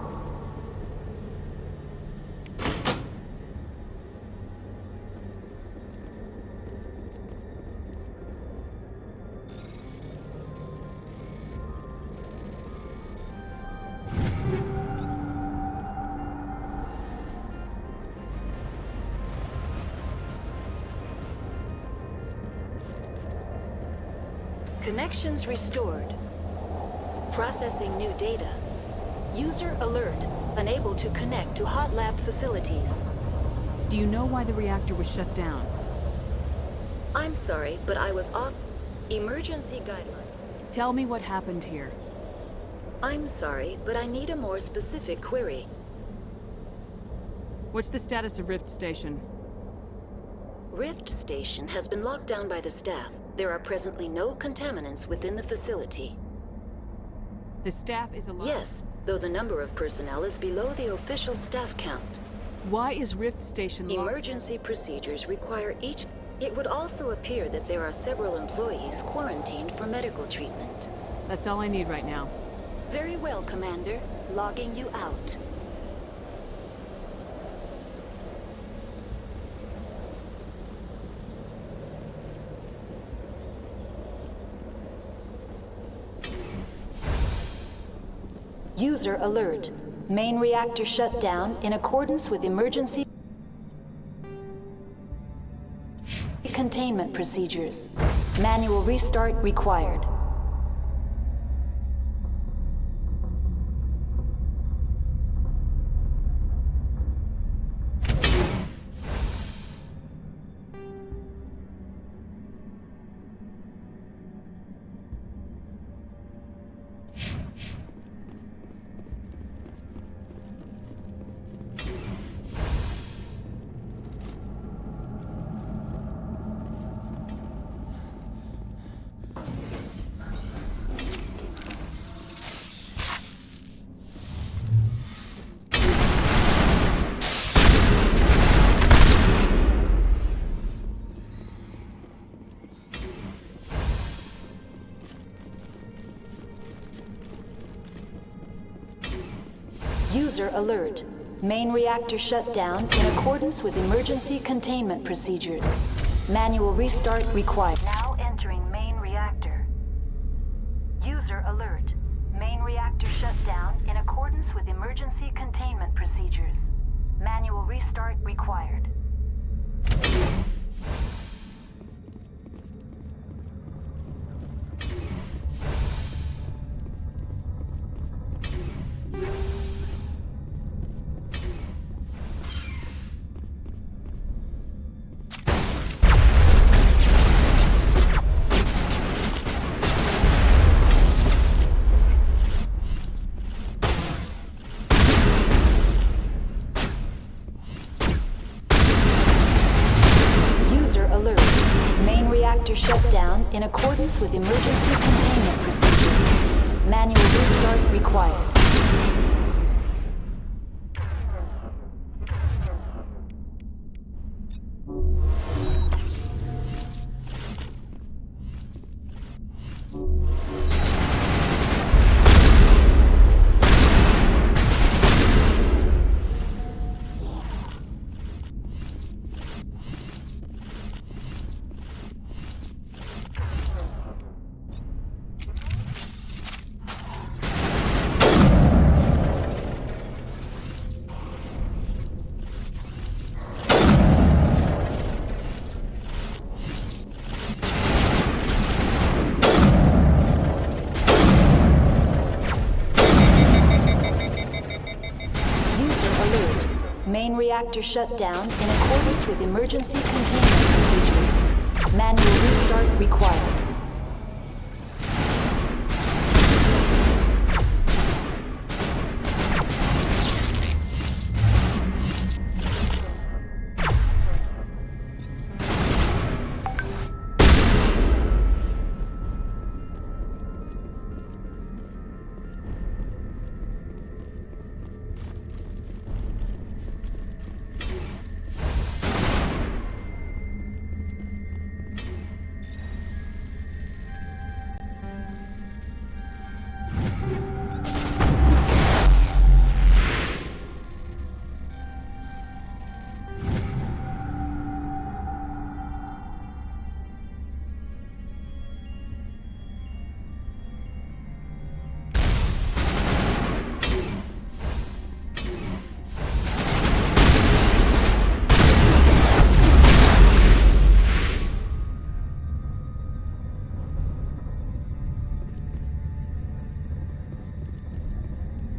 Speaker 1: Connections restored. Processing new data. User alert. Unable to connect to hot lab facilities.
Speaker 5: Do you know why the reactor was shut down?
Speaker 1: I'm sorry, but I was off. Emergency guideline.
Speaker 5: Tell me what happened here.
Speaker 1: I'm sorry, but I need a more specific query.
Speaker 5: What's the status of Rift Station?
Speaker 1: Rift Station has been locked down by the staff. There are presently no contaminants within the facility.
Speaker 5: The staff is alive?
Speaker 1: Yes, though the number of personnel is below the official staff count.
Speaker 5: Why is Rift Station locked?
Speaker 1: Emergency procedures require each... It would also appear that there are several employees quarantined for medical treatment.
Speaker 5: That's all I need right now.
Speaker 1: Very well, Commander. Logging you out. User alert. Main reactor shut down in accordance with emergency containment procedures. Manual restart required. User alert. Main reactor shut down in accordance with emergency containment procedures. Manual restart required. Now entering main reactor. User alert. Main reactor shut down in accordance with emergency containment procedures. Manual restart required. Shut down in accordance with emergency containment procedures. Manual restart required. Main reactor shut down in accordance with emergency containment procedures. Manual restart required.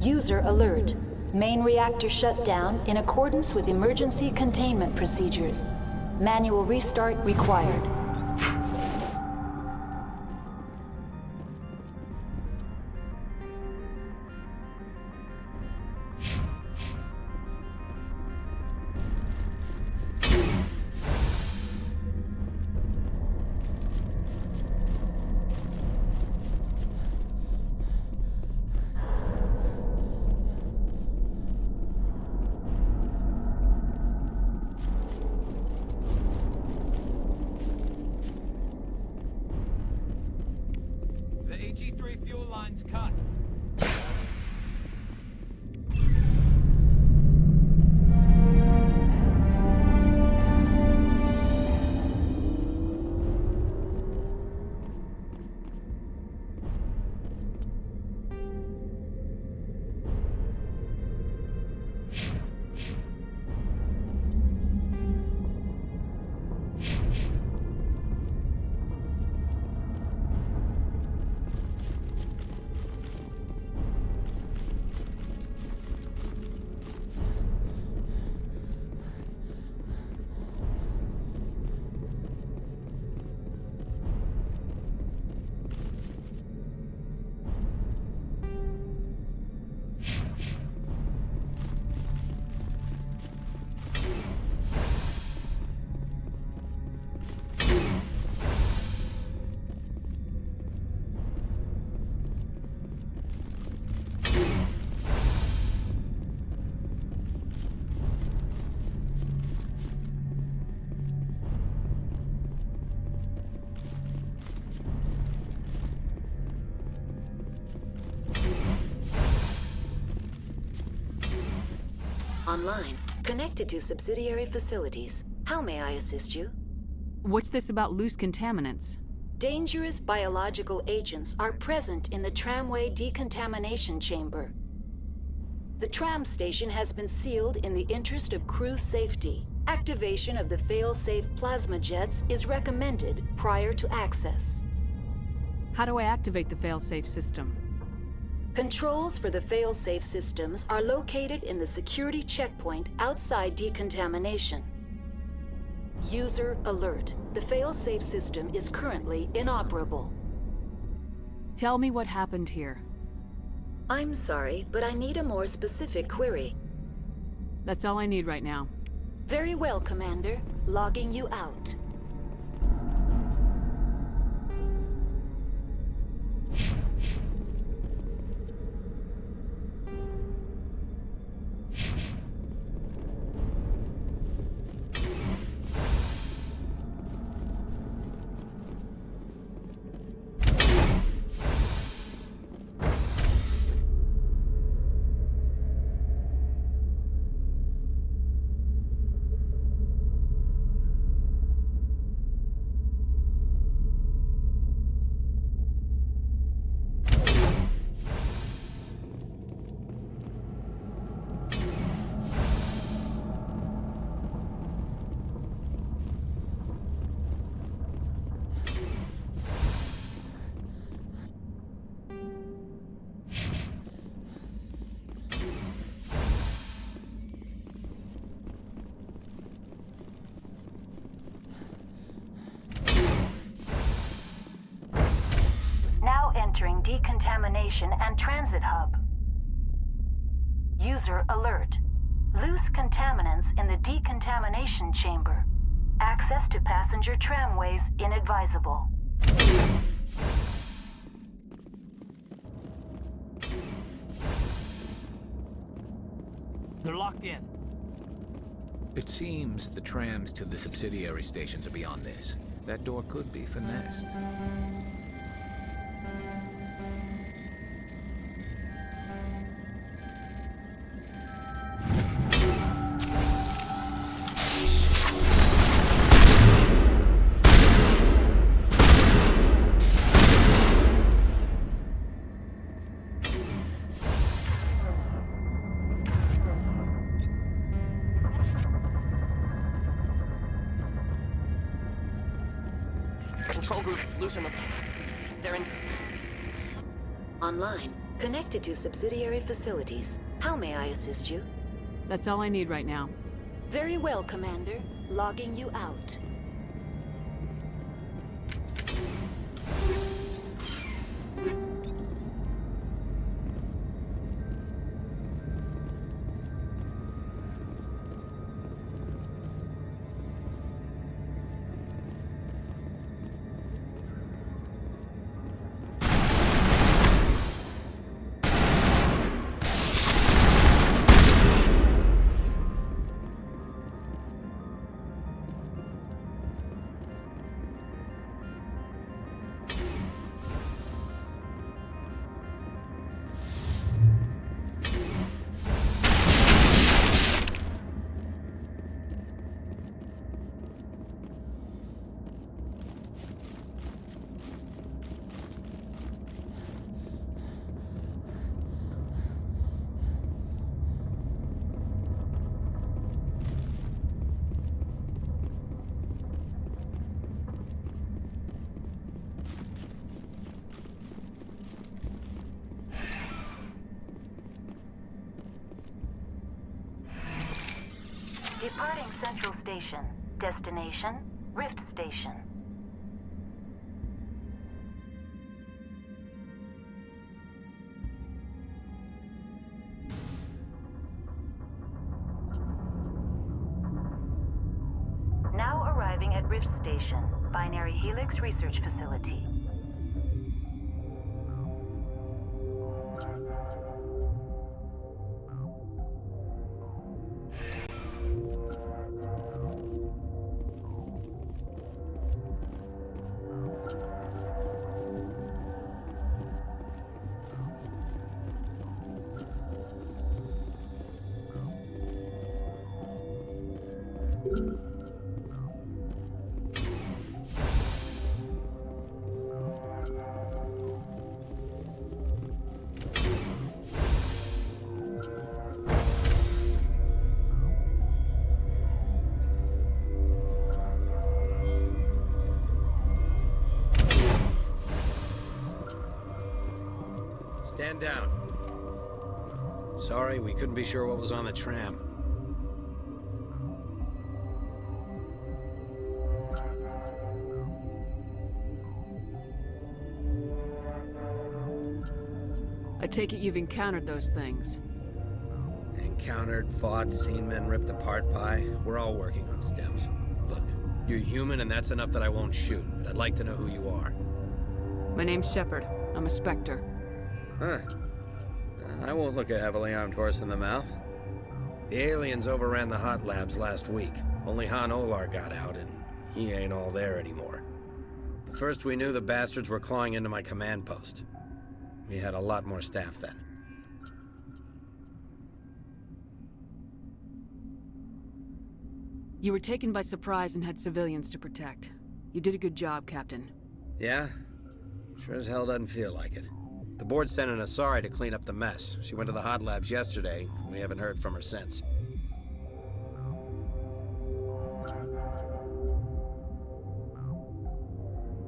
Speaker 1: User alert. Main reactor shut down in accordance with emergency containment procedures. Manual restart required.
Speaker 7: HE3 fuel line's cut.
Speaker 1: Online, connected to subsidiary facilities. How may I assist you?
Speaker 5: What's this about loose contaminants?
Speaker 1: Dangerous biological agents are present in the tramway decontamination chamber. The tram station has been sealed in the interest of crew safety. Activation of the fail-safe plasma jets is recommended prior to access.
Speaker 5: How do I activate the fail-safe system?
Speaker 1: Controls for the fail-safe systems are located in the security checkpoint outside decontamination. User alert. The fail-safe system is currently inoperable.
Speaker 5: Tell me what happened here.
Speaker 1: I'm sorry, but I need a more specific query.
Speaker 5: That's all I need right now.
Speaker 1: Very well, Commander. Logging you out. Entering decontamination and transit hub. User alert. Loose contaminants in the decontamination chamber. Access to passenger tramways inadvisable.
Speaker 13: They're locked in.
Speaker 7: It seems the trams to the subsidiary stations are beyond this. That door could be finessed.
Speaker 20: Control group, loosen them. They're in...
Speaker 1: Online, connected to subsidiary facilities. How may I assist you?
Speaker 5: That's all I need right now.
Speaker 1: Very well, Commander. Logging you out. Departing Central Station. Destination, Rift Station. Now arriving at Rift Station, Binary Helix Research Facility.
Speaker 3: Stand down. Sorry, we couldn't be sure what was on the tram.
Speaker 5: I take it you've encountered those things.
Speaker 3: Encountered, fought, seen men ripped apart by. We're all working on stems. Look, you're human and that's enough that I won't shoot, but I'd like to know who you are.
Speaker 5: My name's Shepard. I'm a Spectre.
Speaker 3: Huh. I won't look a heavily armed horse in the mouth. The aliens overran the hot labs last week. Only Han Olar got out, and he ain't all there anymore. The first we knew, the bastards were clawing into my command post. We had a lot more staff then.
Speaker 5: You were taken by surprise and had civilians to protect. You did a good job, Captain.
Speaker 3: Yeah? Sure as hell doesn't feel like it. The board sent an Asari to clean up the mess. She went to the hot labs yesterday. We haven't heard from her since.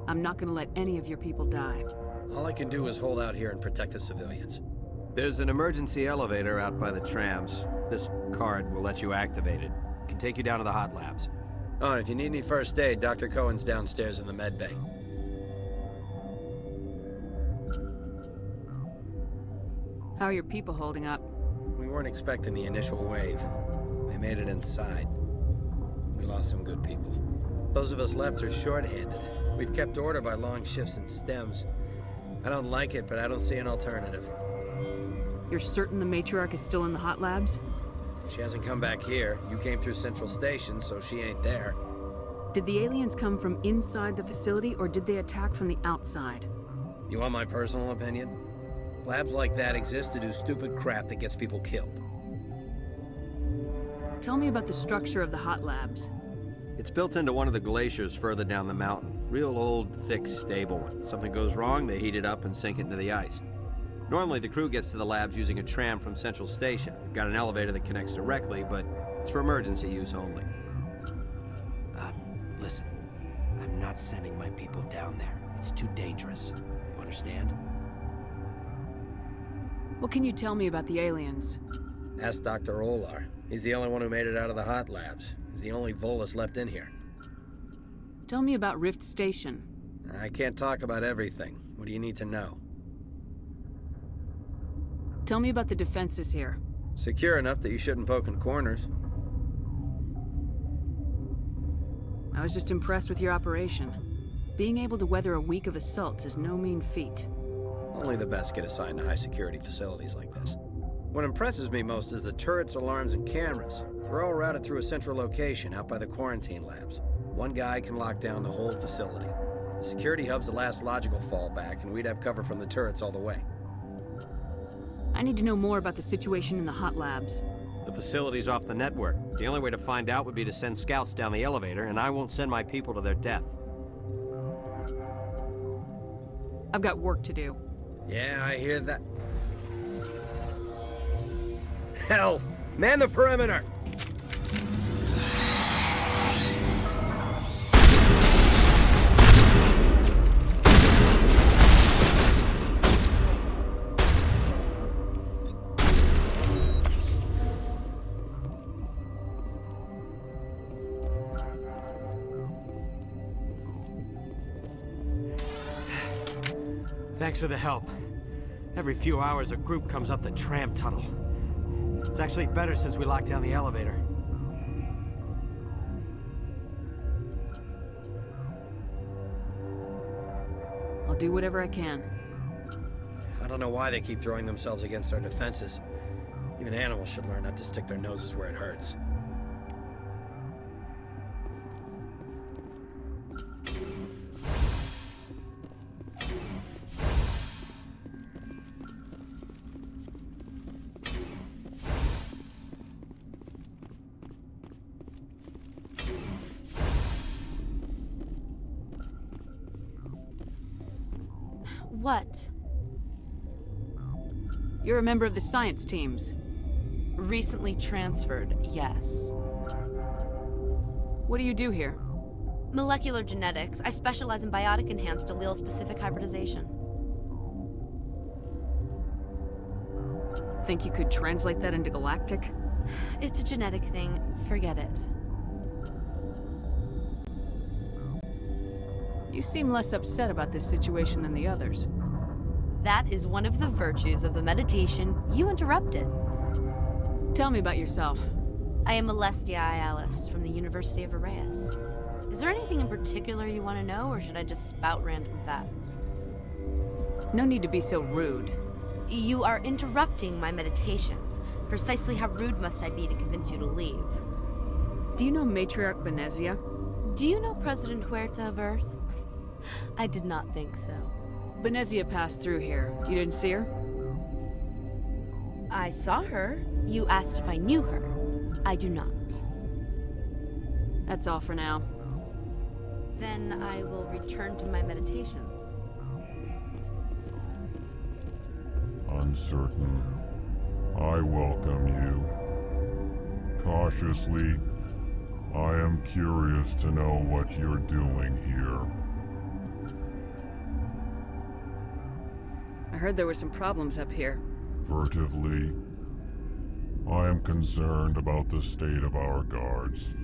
Speaker 5: I'm not gonna let any of your people die.
Speaker 3: All I can do is hold out here and protect the civilians.
Speaker 22: There's an emergency elevator out by the trams. This card will let you activate it. It can take you down to the hot labs.
Speaker 3: Oh, and if you need any first aid, Dr. Cohen's downstairs in the med bay.
Speaker 5: How are your people holding up?
Speaker 3: We weren't expecting the initial wave. They made it inside. We lost some good people. Those of us left are short-handed. We've kept order by long shifts and stems. I don't like it, but I don't see an alternative.
Speaker 5: You're certain the matriarch is still in the hot labs?
Speaker 3: She hasn't come back here. You came through Central Station, so she ain't there.
Speaker 5: Did the aliens come from inside the facility, or did they attack from the outside?
Speaker 3: You want my personal opinion? Labs like that exist to do stupid crap that gets people killed.
Speaker 5: Tell me about the structure of the hot labs.
Speaker 22: It's built into one of the glaciers further down the mountain. Real old, thick, stable one. Something goes wrong, they heat it up and sink it into the ice. Normally, the crew gets to the labs using a tram from Central Station. We've got an elevator that connects directly, but it's for emergency use only.
Speaker 13: Listen. I'm not sending my people down there. It's too dangerous. You understand?
Speaker 5: What can you tell me about the aliens?
Speaker 3: Ask Dr. Olar. He's the only one who made it out of the hot labs. He's the only Volus left in here.
Speaker 5: Tell me about Rift Station.
Speaker 3: I can't talk about everything. What do you need to know?
Speaker 5: Tell me about the defenses here.
Speaker 3: Secure enough that you shouldn't poke in corners.
Speaker 5: I was just impressed with your operation. Being able to weather a week of assaults is no mean feat.
Speaker 3: Only the best get assigned to high-security facilities like this. What impresses me most is the turrets, alarms, and cameras. They're all routed through a central location out by the quarantine labs. One guy can lock down the whole facility. The security hub's the last logical fallback, and we'd have cover from the turrets all the way.
Speaker 5: I need to know more about the situation in the hot labs.
Speaker 22: The facility's off the network. The only way to find out would be to send scouts down the elevator, and I won't send my people to their death.
Speaker 5: I've got work to do.
Speaker 3: Yeah, I hear that. Hell! Man the perimeter!
Speaker 22: Thanks for the help. Every few hours, a group comes up the tram tunnel. It's actually better since we locked down the elevator.
Speaker 5: I'll do whatever I can.
Speaker 3: I don't know why they keep throwing themselves against our defenses. Even animals should learn not to stick their noses where it hurts.
Speaker 2: What?
Speaker 5: You're a member of the science teams.
Speaker 2: Recently transferred, yes.
Speaker 5: What do you do here?
Speaker 2: Molecular genetics. I specialize in biotic-enhanced allele-specific hybridization.
Speaker 5: Think you could translate that into galactic?
Speaker 2: It's a genetic thing. Forget it.
Speaker 5: You seem less upset about this situation than the others.
Speaker 2: That is one of the virtues of the meditation you interrupted.
Speaker 5: Tell me about yourself.
Speaker 2: I am Alestia Alice from the University of Arraeus. Is there anything in particular you want to know, or should I just spout random facts?
Speaker 5: No need to be so rude.
Speaker 2: You are interrupting my meditations. Precisely how rude must I be to convince you to leave?
Speaker 5: Do you know Matriarch Benezia?
Speaker 2: Do you know President Huerta of Earth? I did not think so.
Speaker 5: Benezia passed through here. You didn't see her?
Speaker 2: I saw her. You asked if I knew her. I do not.
Speaker 5: That's all for now.
Speaker 2: Then I will return to my meditations.
Speaker 8: Uncertain. I welcome you. Cautiously, I am curious to know what you're doing here.
Speaker 5: I heard there were some problems up here.
Speaker 8: Furtively, I am concerned about the state of our guards.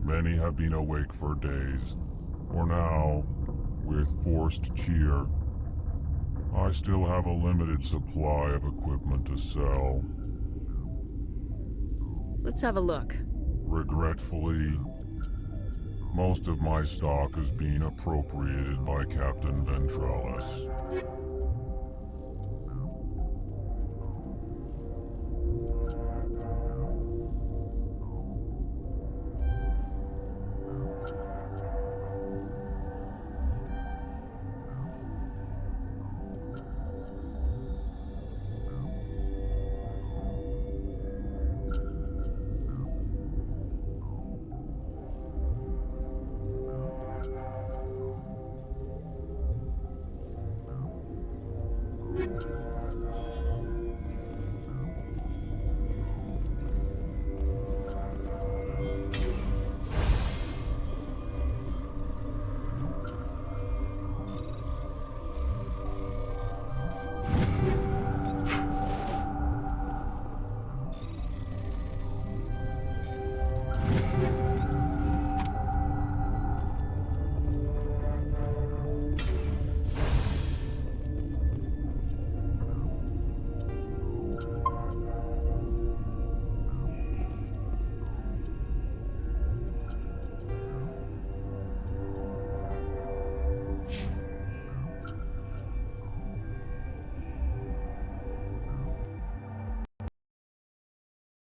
Speaker 8: Many have been awake for days, or now, with forced cheer. I still have a limited supply of equipment to sell.
Speaker 5: Let's have a look.
Speaker 8: Regretfully, most of my stock is being appropriated by Captain Ventrellis.